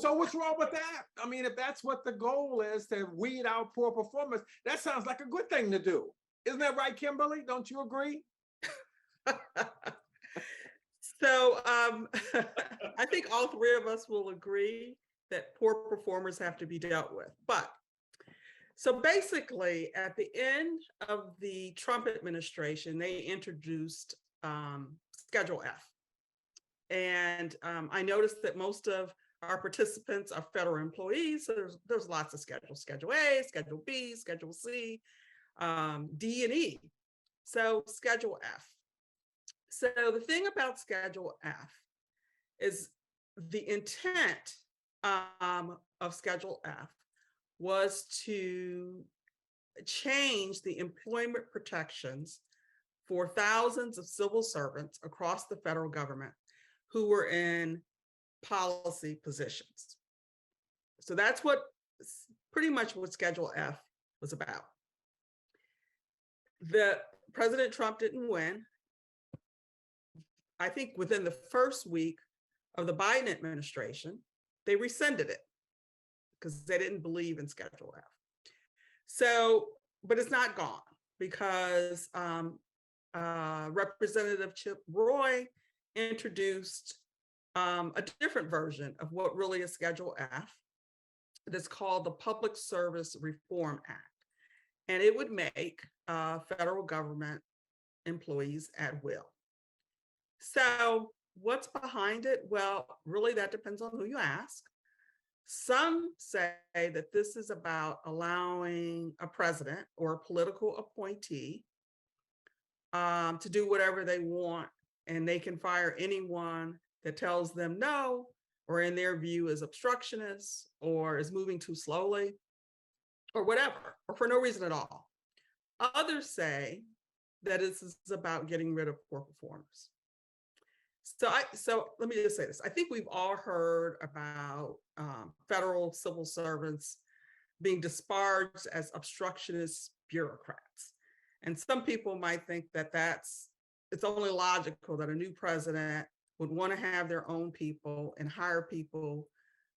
so what's wrong with that? I mean, if that's what the goal is, to weed out poor performers, that sounds like a good thing to do. Isn't that right, Kimberly? Don't you agree? So I think all three of us will agree that poor performers have to be dealt with. But so basically, at the end of the Trump administration, they introduced Schedule F. And I noticed that most of our participants are federal employees. So there's lots of schedules: Schedule A, Schedule B, Schedule C, D, and E. So Schedule F. So the thing about Schedule F is the intent of Schedule F was to change the employment protections for thousands of civil servants across the federal government who were in policy positions. So that's pretty much what Schedule F was about. President Trump didn't win. I think within the first week of the Biden administration, they rescinded it because they didn't believe in Schedule F. So, but it's not gone because Representative Chip Roy introduced a different version of what really is Schedule F. That's called the Public Service Reform Act. And it would make federal government employees at will. So what's behind it? Well, really that depends on who you ask. Some say that this is about allowing a president or a political appointee to do whatever they want, and they can fire anyone that tells them no, or in their view is obstructionist, or is moving too slowly, or whatever, or for no reason at all. Others say that this is about getting rid of poor performers. So let me just say this. I think we've all heard about federal civil servants being disparaged as obstructionist bureaucrats. And some people might think that it's only logical that a new president would want to have their own people and hire people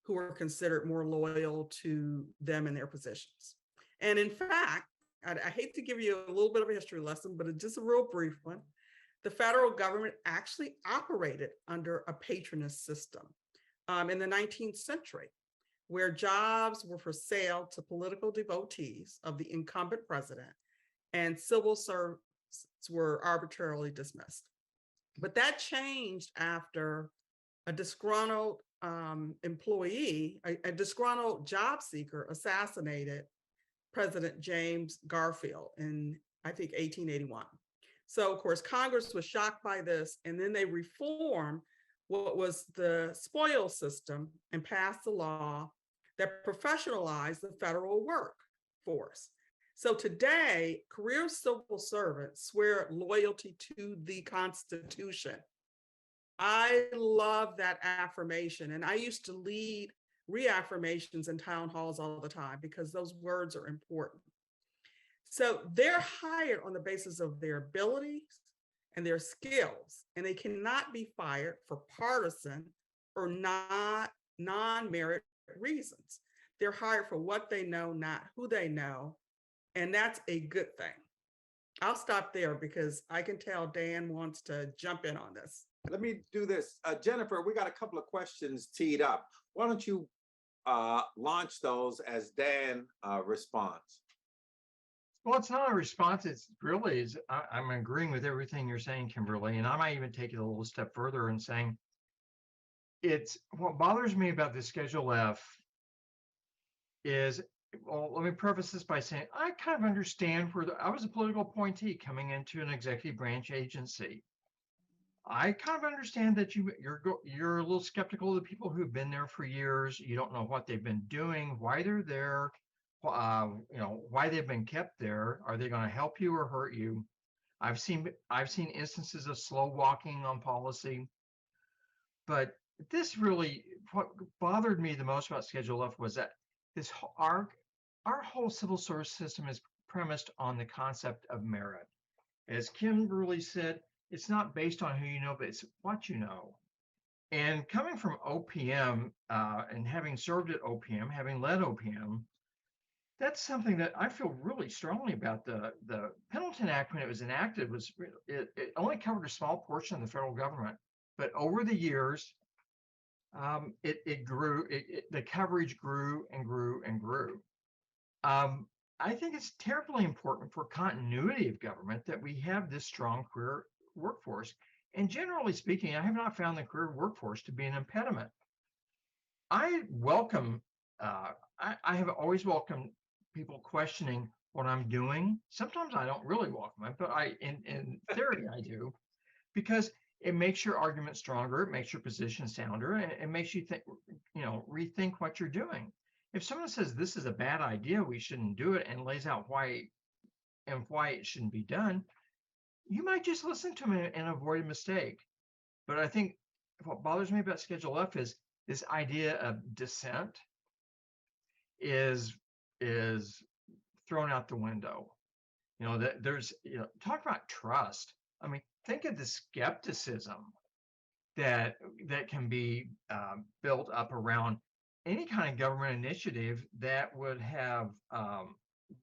who are considered more loyal to them in their positions. And in fact, I hate to give you a little bit of a history lesson, but it's just a real brief one. The federal government actually operated under a patronage system in the 19th century, where jobs were for sale to political devotees of the incumbent president, and civil servants were arbitrarily dismissed. But that changed after a disgruntled employee, a disgruntled job seeker assassinated President James Garfield in, I think, 1881. So, of course, Congress was shocked by this, and then they reformed what was the spoils system and passed a law that professionalized the federal workforce. So today, career civil servants swear loyalty to the Constitution. I love that affirmation, and I used to lead reaffirmations in town halls all the time because those words are important. So they're hired on the basis of their abilities and their skills, and they cannot be fired for partisan or non-merit reasons. They're hired for what they know, not who they know, and that's a good thing. I'll stop there because I can tell Dan wants to jump in on this. Let me do this. Jennifer, we got a couple of questions teed up. Why don't you launch those as Dan responds? Well, it's not a response. It's really, I'm agreeing with everything you're saying, Kimberly, and I might even take it a little step further and saying it's what bothers me about the Schedule F is, well, let me preface this by saying I kind of understand I was a political appointee coming into an executive branch agency. I kind of understand that you're a little skeptical of the people who've been there for years. You don't know what they've been doing, why they're there, why they've been kept there. Are they going to help you or hurt you? I've seen instances of slow walking on policy, but what bothered me the most about Schedule F was that our whole civil service system is premised on the concept of merit. As Kimberly said, it's not based on who you know, but it's what you know. And coming from OPM and having served at OPM, having led OPM, that's something that I feel really strongly about. The Pendleton Act, when it was enacted, it only covered a small portion of the federal government, but over the years, it grew. The coverage grew and grew and grew. I think it's terribly important for continuity of government that we have this strong career workforce. And generally speaking, I have not found the career workforce to be an impediment. I welcome. I have always welcomed people questioning what I'm doing. Sometimes I don't really welcome it, but in theory, I do, because it makes your argument stronger. It makes your position sounder, and it makes you think, rethink what you're doing. If someone says this is a bad idea, we shouldn't do it, and lays out why it shouldn't be done, you might just listen to them and avoid a mistake. But I think what bothers me about Schedule F is this idea of dissent is thrown out the window. That there's, talk about trust. I mean, think of the skepticism that can be built up around any kind of government initiative that would have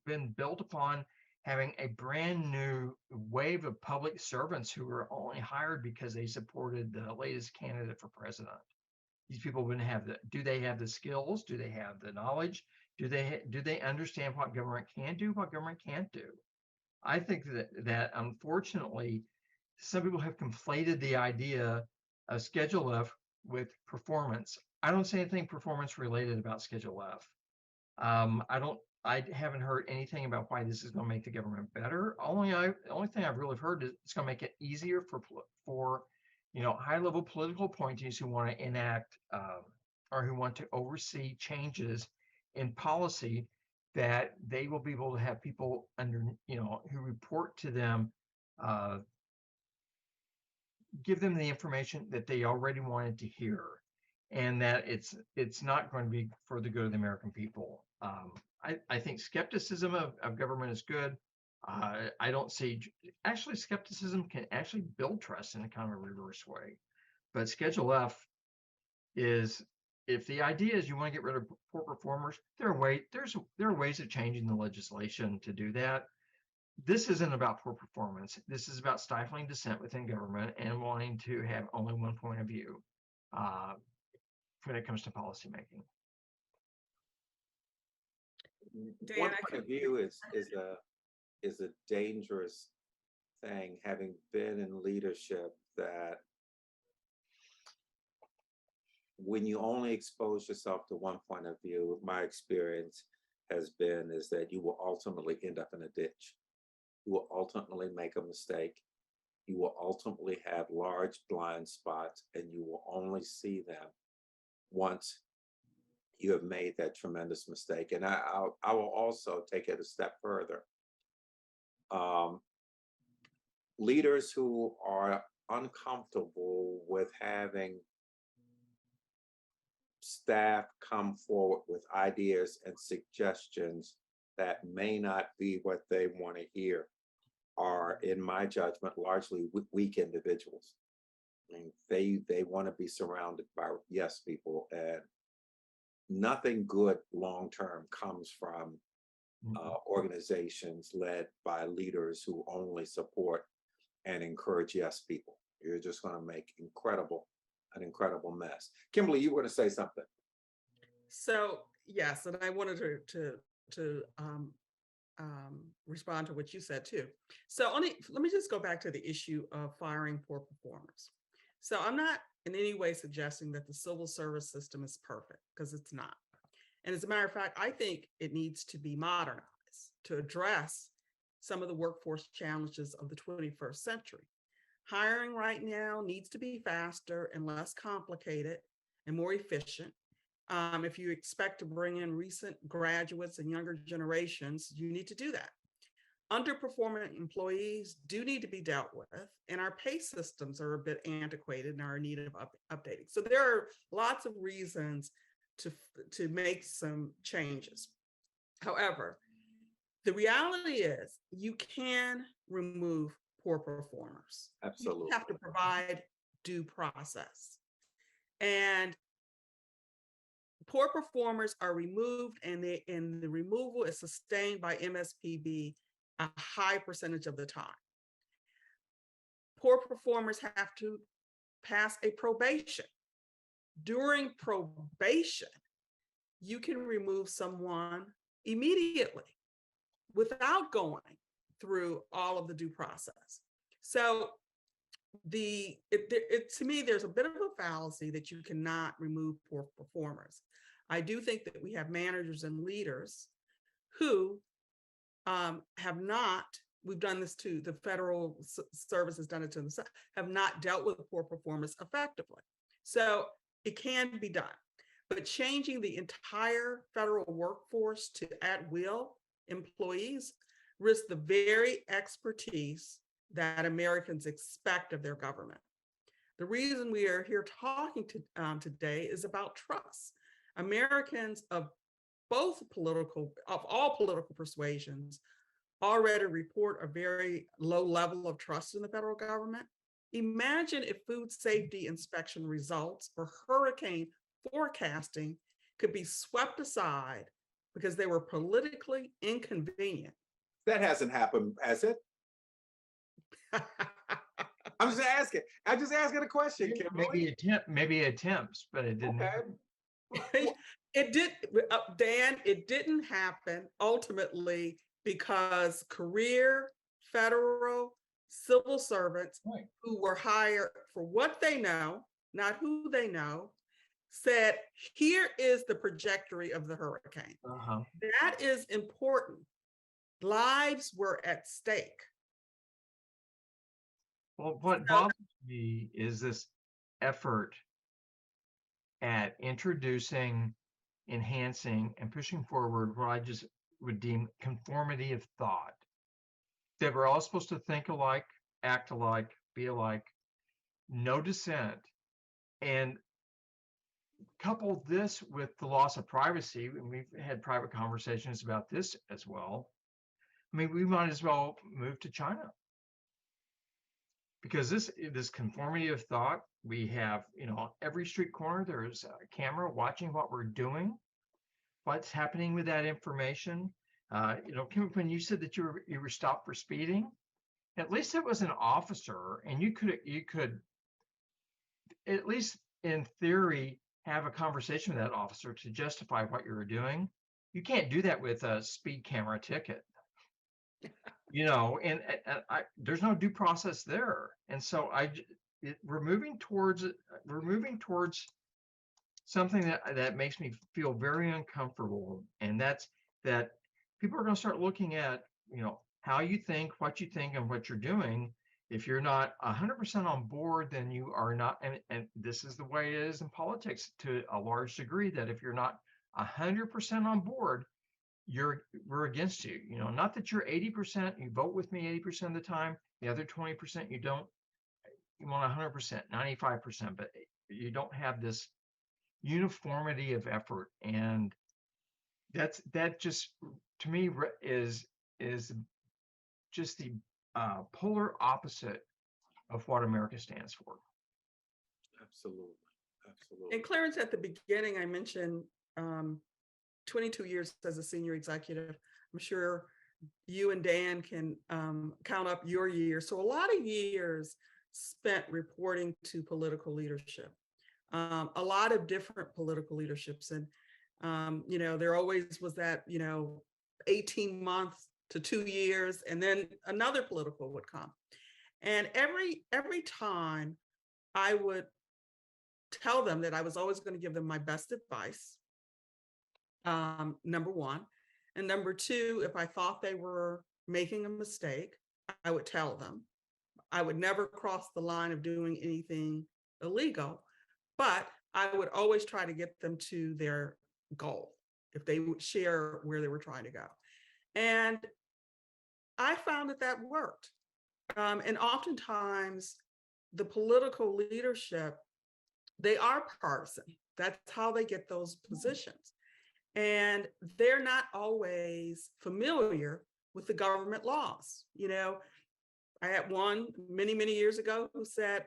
been built upon having a brand new wave of public servants who were only hired because they supported the latest candidate for president. These people wouldn't have do they have the skills? Do they have the knowledge? Do they understand what government can do, what government can't do? I think that unfortunately, some people have conflated the idea of Schedule F with performance. I don't say anything performance related about Schedule F. I haven't heard anything about why this is going to make the government better. The only thing I've really heard is it's going to make it easier for high-level political appointees who want to enact or who want to oversee changes in policy, that they will be able to have people who report to them, give them the information that they already wanted to hear, and that it's not going to be for the good of the American people. I think skepticism of government is good. I don't see, actually skepticism can actually build trust in a kind of a reverse way. But Schedule F is, if the idea is you want to get rid of poor performers, there are ways of changing the legislation to do that. This isn't about poor performance. This is about stifling dissent within government and wanting to have only one point of view when it comes to policymaking. Dan, One point of view is a dangerous thing, having been in leadership, that when you only expose yourself to one point of view, my experience has been is that you will ultimately end up in a ditch. You will ultimately make a mistake. You will ultimately have large blind spots, and you will only see them once you have made that tremendous mistake. And I will also take it a step further. Leaders who are uncomfortable with having staff come forward with ideas and suggestions that may not be what they want to hear are, in my judgment, largely weak individuals. I mean, they want to be surrounded by yes people, and nothing good long-term comes from organizations led by leaders who only support and encourage yes people. You're just going to make an incredible mess. Kimberly, you were going to say something. So yes, and I wanted to respond to what you said too. So let me just go back to the issue of firing poor performers. So I'm not in any way suggesting that the civil service system is perfect, because it's not. And as a matter of fact, I think it needs to be modernized to address some of the workforce challenges of the 21st century. Hiring right now needs to be faster and less complicated and more efficient. If you expect to bring in recent graduates and younger generations, you need to do that. Underperforming employees do need to be dealt with, and our pay systems are a bit antiquated and are in need of updating. So there are lots of reasons to make some changes. However, the reality is you can remove poor performers. Absolutely. You have to provide due process. And poor performers are removed, and the removal is sustained by MSPB a high percentage of the time. Poor performers have to pass a probation. During probation, you can remove someone immediately without going through all of the due process. So to me, there's a bit of a fallacy that you cannot remove poor performers. I do think that we have managers and leaders who have not, we've done this too, the federal service has done it to themselves, have not dealt with poor performance effectively. So it can be done, but changing the entire federal workforce to at-will employees risks the very expertise that Americans expect of their government. The reason we are here talking today is about trust. Americans of all political persuasions already report a very low level of trust in the federal government. Imagine if food safety inspection results or hurricane forecasting could be swept aside because they were politically inconvenient. That hasn't happened, has it? I'm just asking. I'm just asking a question, Kimberly. Maybe attempts, but it didn't happen. It did, Dan, it didn't happen ultimately because career federal civil servants who were hired for what they know, not who they know, said, here is the trajectory of the hurricane. That is important. Lives were at stake. Well, what bothers me is this effort at introducing, enhancing, and pushing forward what I just would deem conformity of thought. That we're all supposed to think alike, act alike, be alike, no dissent. And couple this with the loss of privacy, and we've had private conversations about this as well. I mean, we might as well move to China. Because this conformity of thought, we have, every street corner, there's a camera watching what we're doing, what's happening with that information. Kim, when you said that you were stopped for speeding, at least it was an officer, and you could, at least in theory, have a conversation with that officer to justify what you were doing. You can't do that with a speed camera ticket. There's no due process there. And so we're moving towards something that makes me feel very uncomfortable. And that's that people are going to start looking at, how you think, and what you're doing. If you're not 100% on board, then you are not. And this is the way it is in politics to a large degree, that if you're not 100% on board, we're against you. Not that you're 80%, you vote with me 80% of the time, the other 20% you don't, you want 100%, 95%, but you don't have this uniformity of effort. And that just, to me, is just the polar opposite of what America stands for. Absolutely. And Clarence, at the beginning, I mentioned 22 years as a senior executive. I'm sure you and Dan can count up your years. So a lot of years spent reporting to political leadership, a lot of different political leaderships. And, there always was that, 18 months to 2 years, and then another political would come. And every time I would tell them that I was always going to give them my best advice, number one. And number two, if I thought they were making a mistake, I would tell them. I would never cross the line of doing anything illegal, but I would always try to get them to their goal if they would share where they were trying to go. And I found that that worked. And oftentimes the political leadership, they are partisan. That's how they get those positions. And they're not always familiar with the government laws. You know, I had one many, many years ago who said,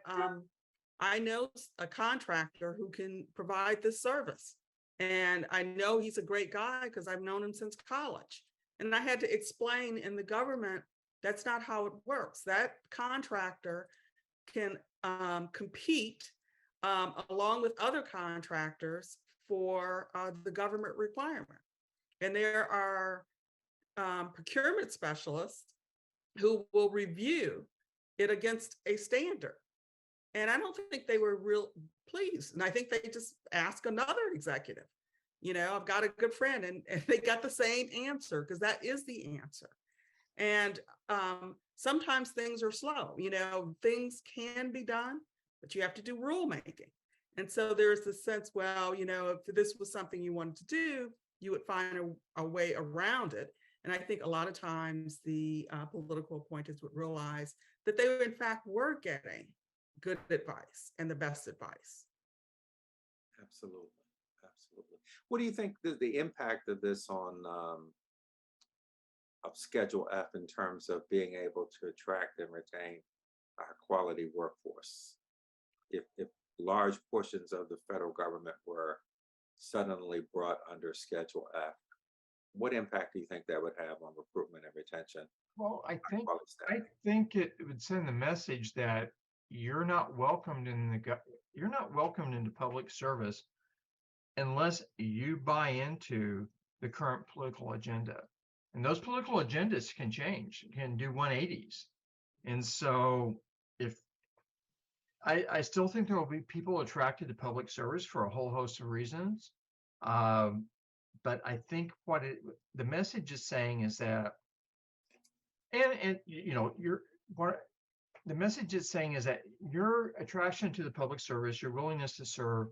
I know a contractor who can provide this service. And I know he's a great guy because I've known him since college. And I had to explain in the government, that's not how it works. That contractor can compete along with other contractors for the government requirement. And there are procurement specialists who will review it against a standard. And I don't think they were real pleased. And I think they just asked another executive. You know, I've got a good friend, and they got the same answer because that is the answer. And sometimes things are slow. You know, things can be done, but you have to do rulemaking. And so there's this sense, well, you know, if this was something you wanted to do, you would find a way around it. And I think a lot of times the political appointees would realize that they in fact were getting good advice and the best advice. Absolutely. Absolutely. What do you think the impact of this on of Schedule F in terms of being able to attract and retain a quality workforce? If large portions of the federal government were suddenly brought under Schedule F, what impact do you think that would have on recruitment and retention? Well, I think it would send the message that you're not welcomed you're not welcomed into public service unless you buy into the current political agenda. And those political agendas can change, can do 180s. And so if I still think there will be people attracted to public service for a whole host of reasons. But I think the message is saying is that, and you know, the message is saying is that your attraction to the public service, your willingness to serve,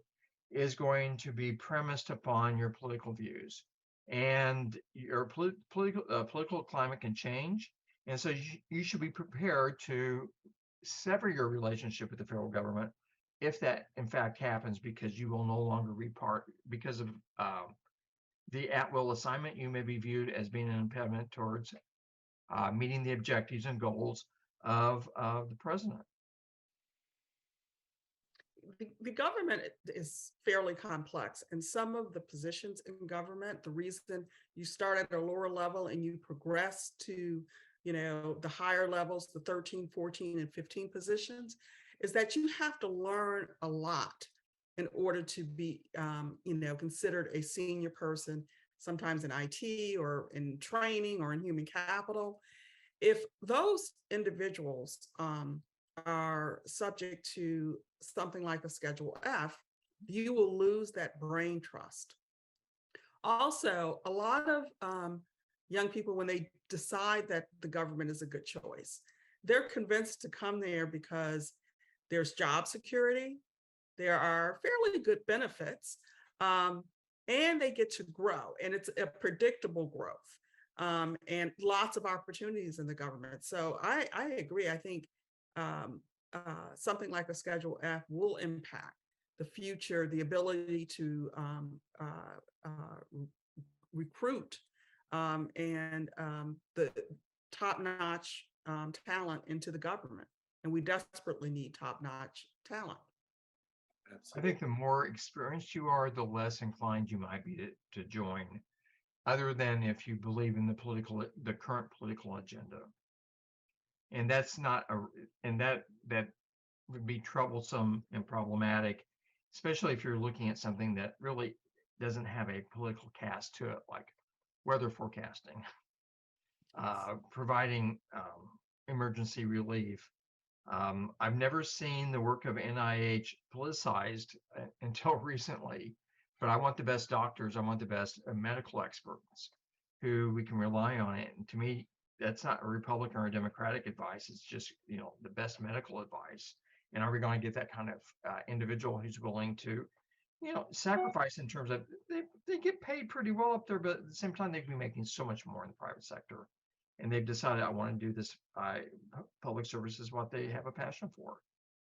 is going to be premised upon your political views, and your political climate can change, and so you should be prepared to sever your relationship with the federal government if that in fact happens, because you will no longer be part because of the at-will assignment. You may be viewed as being an impediment towards meeting the objectives and goals of the president. The government is fairly complex, and some of the positions in government, the reason you start at a lower level and you progress to, you know, the higher levels, the 13, 14, and 15 positions, is that you have to learn a lot in order to be, you know, considered a senior person, sometimes in IT or in training or in human capital. If those individuals are subject to something like a Schedule F, you will lose that brain trust. Also, a lot of young people, when they decide that the government is a good choice, they're convinced to come there because there's job security, there are fairly good benefits, and they get to grow, and it's a predictable growth, and lots of opportunities in the government. So I agree. I think something like a Schedule F will impact the future, the ability to recruit and the top-notch talent into the government. And we desperately need top-notch talent. Absolutely. I think the more experienced you are, the less inclined you might be to join, other than if you believe in the current political agenda. And that's not that would be troublesome and problematic, especially if you're looking at something that really doesn't have a political cast to it, like weather forecasting, providing emergency relief. I've never seen the work of NIH politicized until recently, but I want the best doctors. I want the best medical experts who we can rely on it. And to me, that's not a Republican or a Democratic advice. It's just, you know, the best medical advice. And are we going to get that kind of individual who's willing to sacrifice in terms of they get paid pretty well up there, but at the same time, they'd be making so much more in the private sector. And they've decided, I want to do this. Public service is what they have a passion for.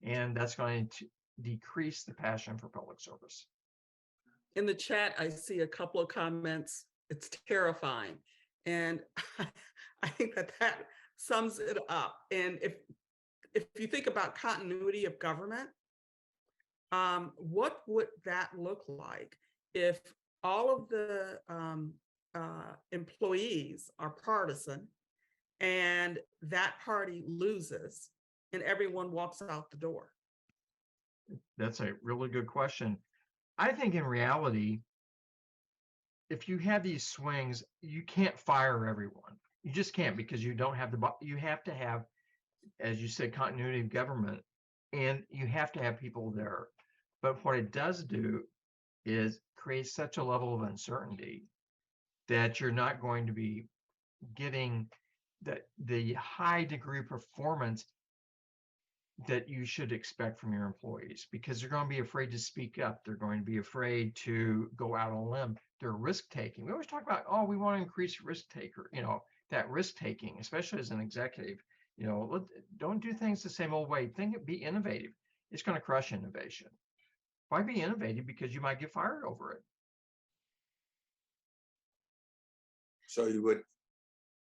And that's going to decrease the passion for public service. In the chat, I see a couple of comments. It's terrifying. And I think that sums it up. And if you think about continuity of government, what would that look like if all of the employees are partisan and that party loses and everyone walks out the door? That's a really good question. I think in reality, if you have these swings, you can't fire everyone. You just can't, because you don't have you have to have, as you said, continuity of government, and you have to have people there. But what it does do is create such a level of uncertainty that you're not going to be getting the high degree of performance that you should expect from your employees, because they're going to be afraid to speak up. They're going to be afraid to go out on a limb. They're risk taking. We always talk about, oh, we want to increase risk taker, that risk taking, especially as an executive. Don't do things the same old way. Be innovative. It's going to crush innovation. Why be innovative? Because you might get fired over it. So you would,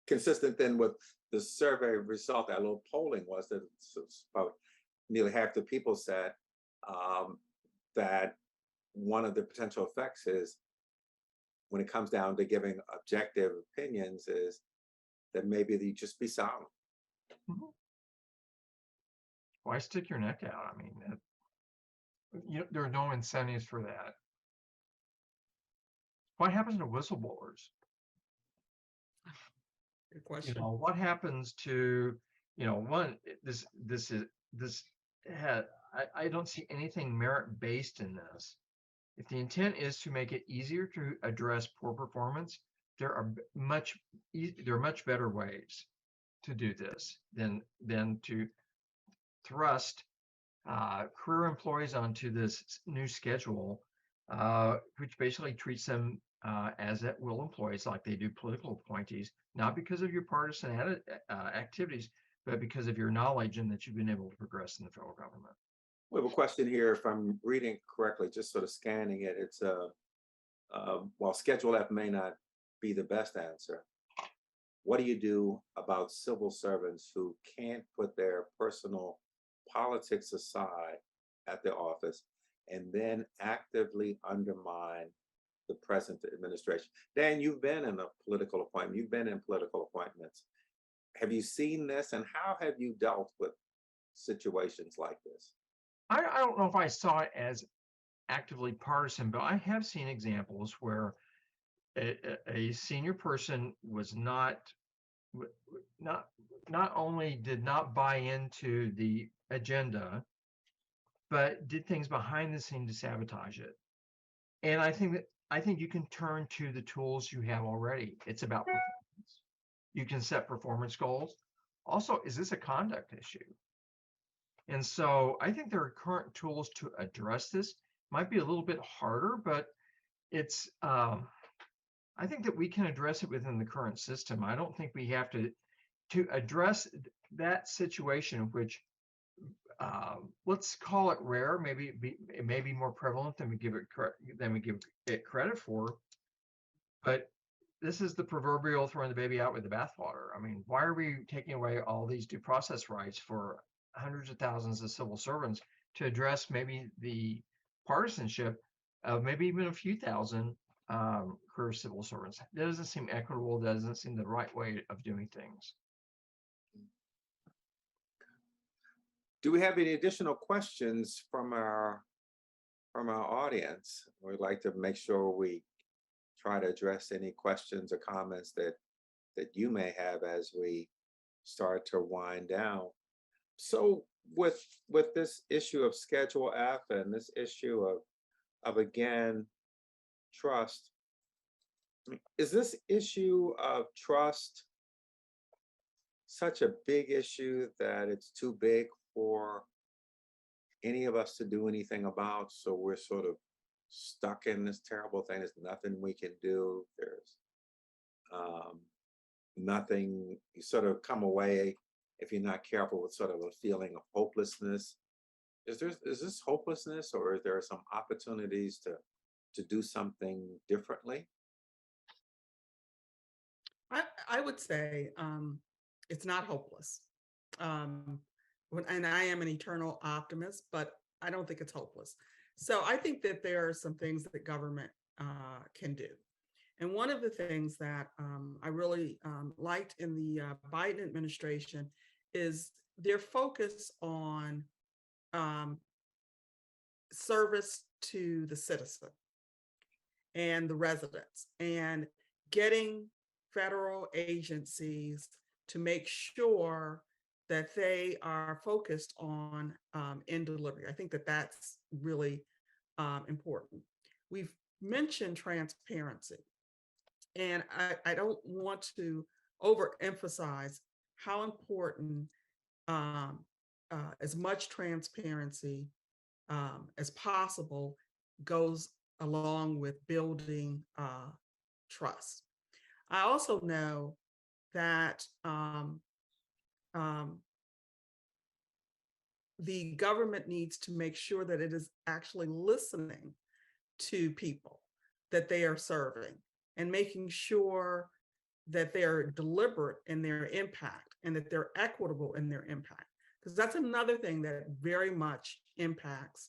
consistent then with the survey result, that little polling was that it's about nearly half the people said that one of the potential effects is, when it comes down to giving objective opinions, is that maybe they just be silent. Mm-hmm. Why stick your neck out? I mean, there are no incentives for that. What happens to whistleblowers? Good question. What happens to, I don't see anything merit-based in this. If the intent is to make it easier to address poor performance, there are much better ways to do this than to thrust career employees onto this new schedule, which basically treats them as at-will employees, like they do political appointees, not because of your partisan activities, but because of your knowledge and that you've been able to progress in the federal government. We have a question here, if I'm reading correctly, just sort of scanning it. It's while Schedule F may not be the best answer, what do you do about civil servants who can't put their personal politics aside at their office and then actively undermine the present administration? Dan, you've been in a political appointment. You've been in political appointments. Have you seen this, and how have you dealt with situations like this? I don't know if I saw it as actively partisan, but I have seen examples where a senior person was not only did not buy into the agenda, but did things behind the scene to sabotage it. And I think you can turn to the tools you have already. It's about performance. You can set performance goals. Also, is this a conduct issue? And so I think there are current tools to address this. Might be a little bit harder, but it's I think that we can address it within the current system. I don't think we have to address that situation, which let's call it rare. Maybe it may be more prevalent than we give it credit for. But this is the proverbial throwing the baby out with the bathwater. I mean, why are we taking away all these due process rights for hundreds of thousands of civil servants to address maybe the partisanship of maybe even a few thousand career civil servants? That doesn't seem equitable. Doesn't seem the right way of doing things. Do we have any additional questions from our audience? We'd like to make sure we try to address any questions or comments that you may have as we start to wind down. So with this issue of Schedule F and this issue of again, trust, is this issue of trust such a big issue that it's too big for any of us to do anything about, so we're sort of stuck in this terrible thing. There's nothing we can do. There's nothing. You sort of come away, if you're not careful, with sort of a feeling of hopelessness. Is this hopelessness, or is there some opportunities to do something differently? I would say it's not hopeless. Um, and I am an eternal optimist, but I don't think it's hopeless. So I think that there are some things that government can do. And one of the things that I really liked in the Biden administration is their focus on service to the citizen and the residents, and getting federal agencies to make sure that they are focused on end delivery. I think that that's really important. We've mentioned transparency, and I don't want to overemphasize how important as much transparency as possible goes along with building trust. I also know that the government needs to make sure that it is actually listening to people that they are serving, and making sure that they're deliberate in their impact and that they're equitable in their impact. Because that's another thing that very much impacts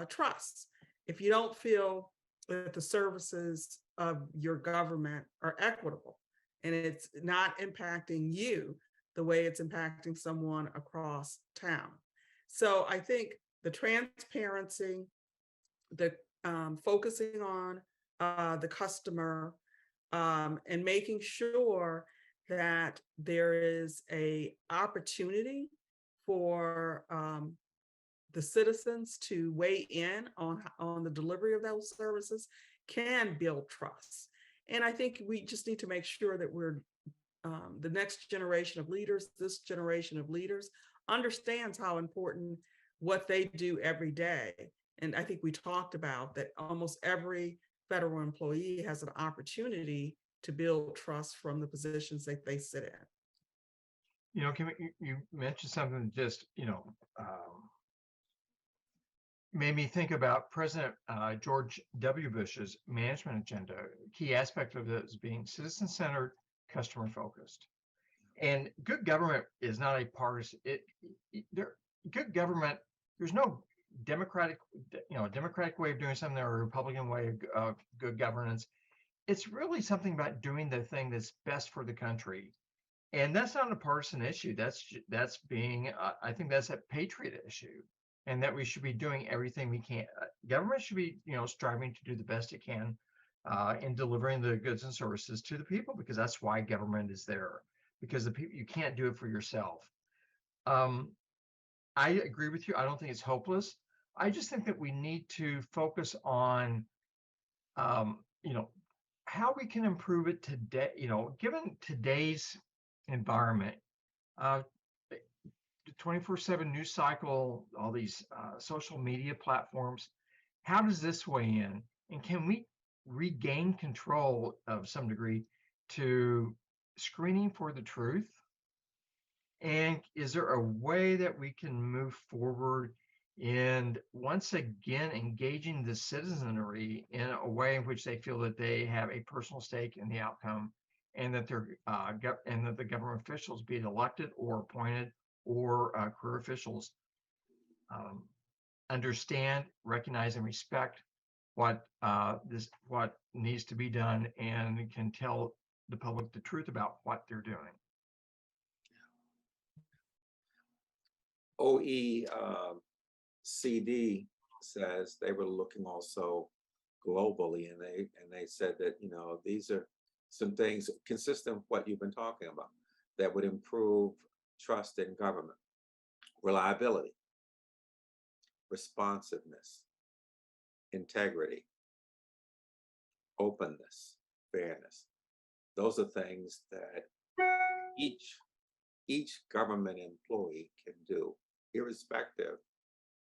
trust. If you don't feel that the services of your government are equitable, and it's not impacting you the way it's impacting someone across town. So I think the transparency, the focusing on the customer, and making sure that there is a opportunity for the citizens to weigh in on the delivery of those services can build trust. And I think we just need to make sure that we're the next generation of leaders, this generation of leaders, understands how important what they do every day. And I think we talked about that almost every federal employee has an opportunity to build trust from the positions that they sit in. You mentioned something that just, made me think about President George W. Bush's management agenda. A key aspect of it is being citizen-centered, customer-focused. And good government is not a partisan. Good government, there's no democratic way of doing something or a Republican way of good governance. It's really something about doing the thing that's best for the country. And that's not a partisan issue. That's being, I think that's a patriot issue, and that we should be doing everything we can. Government should be, striving to do the best it can in delivering the goods and services to the people, because that's why government is there. Because the people, you can't do it for yourself. I agree with you. I don't think it's hopeless. I just think that we need to focus on, how we can improve it today. Given today's environment, the 24/7 news cycle, all these social media platforms, how does this weigh in? And can we regain control of some degree to screening for the truth? And is there a way that we can move forward and once again engaging the citizenry in a way in which they feel that they have a personal stake in the outcome, and that the government officials, be it elected or appointed or career officials, understand, recognize, and respect what needs to be done, and can tell the public the truth about what they're doing. OECD says they were looking also globally, and they said that these are some things consistent with what you've been talking about that would improve trust in government: reliability, responsiveness, integrity, openness, fairness. Those are things that each government employee can do, irrespective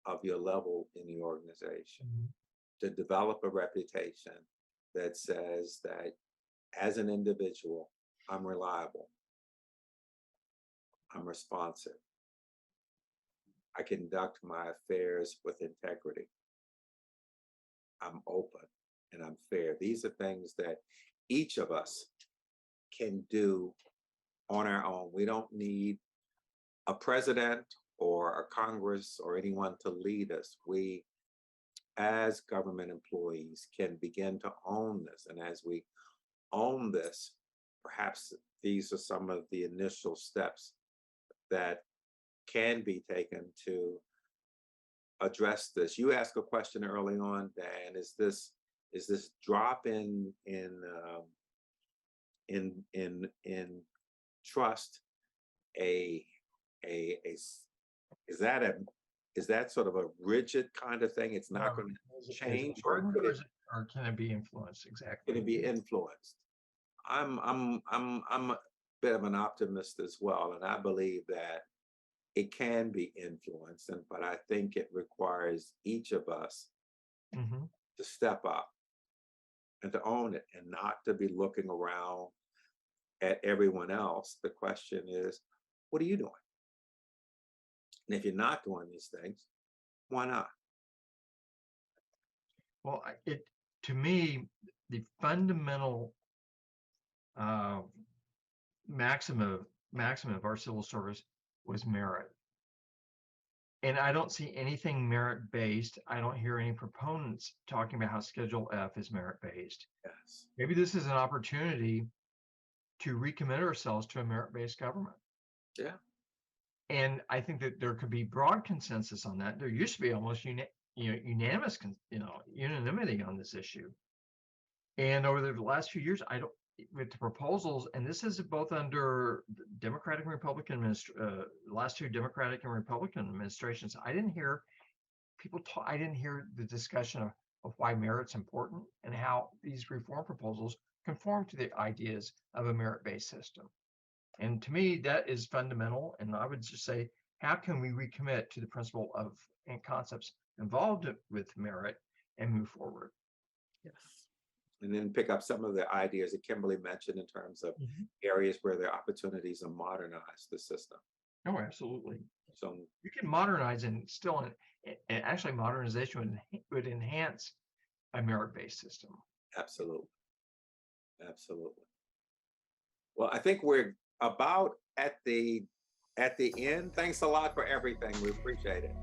of your level in the organization. to develop a reputation that says that as an individual, I'm reliable, I'm responsive, I conduct my affairs with integrity, I'm open, and I'm fair. These are things that each of us can do on our own. We don't need a president or a Congress or anyone to lead us. We, as government employees, can begin to own this. And as we own this, perhaps these are some of the initial steps that can be taken to address this. You asked a question early on, Dan. Is this drop in trust is that sort of a rigid kind of thing? It's not going to change, or can it be influenced? Exactly. Can it be influenced? I'm a bit of an optimist as well, and I believe that it can be influenced, but I think it requires each of us to step up and to own it, and not to be looking around at everyone else. The question is, what are you doing? And if you're not doing these things, why not? Well, to me, the fundamental maximum of our civil service was merit. And I don't see anything merit-based. I don't hear any proponents talking about how Schedule F is merit-based. Yes. Maybe this is an opportunity to recommit ourselves to a merit-based government. Yeah. And I think that there could be broad consensus on that. There used to be almost unanimous, unanimity on this issue. And over the last few years, with the proposals, and this is both under Democratic and Republican last two Democratic and Republican administrations, I didn't hear people talk. I didn't hear the discussion of why merit's important and how these reform proposals conform to the ideas of a merit-based system. And to me, that is fundamental. And I would just say, how can we recommit to the principle of and concepts involved with merit and move forward? Yes. And then pick up some of the ideas that Kimberly mentioned in terms of areas where there are opportunities to modernize the system. Oh, absolutely. So you can modernize, and still, and actually modernization would enhance a merit-based system. Absolutely. Absolutely. Well, I think we're about at the end. Thanks a lot for everything. We appreciate it.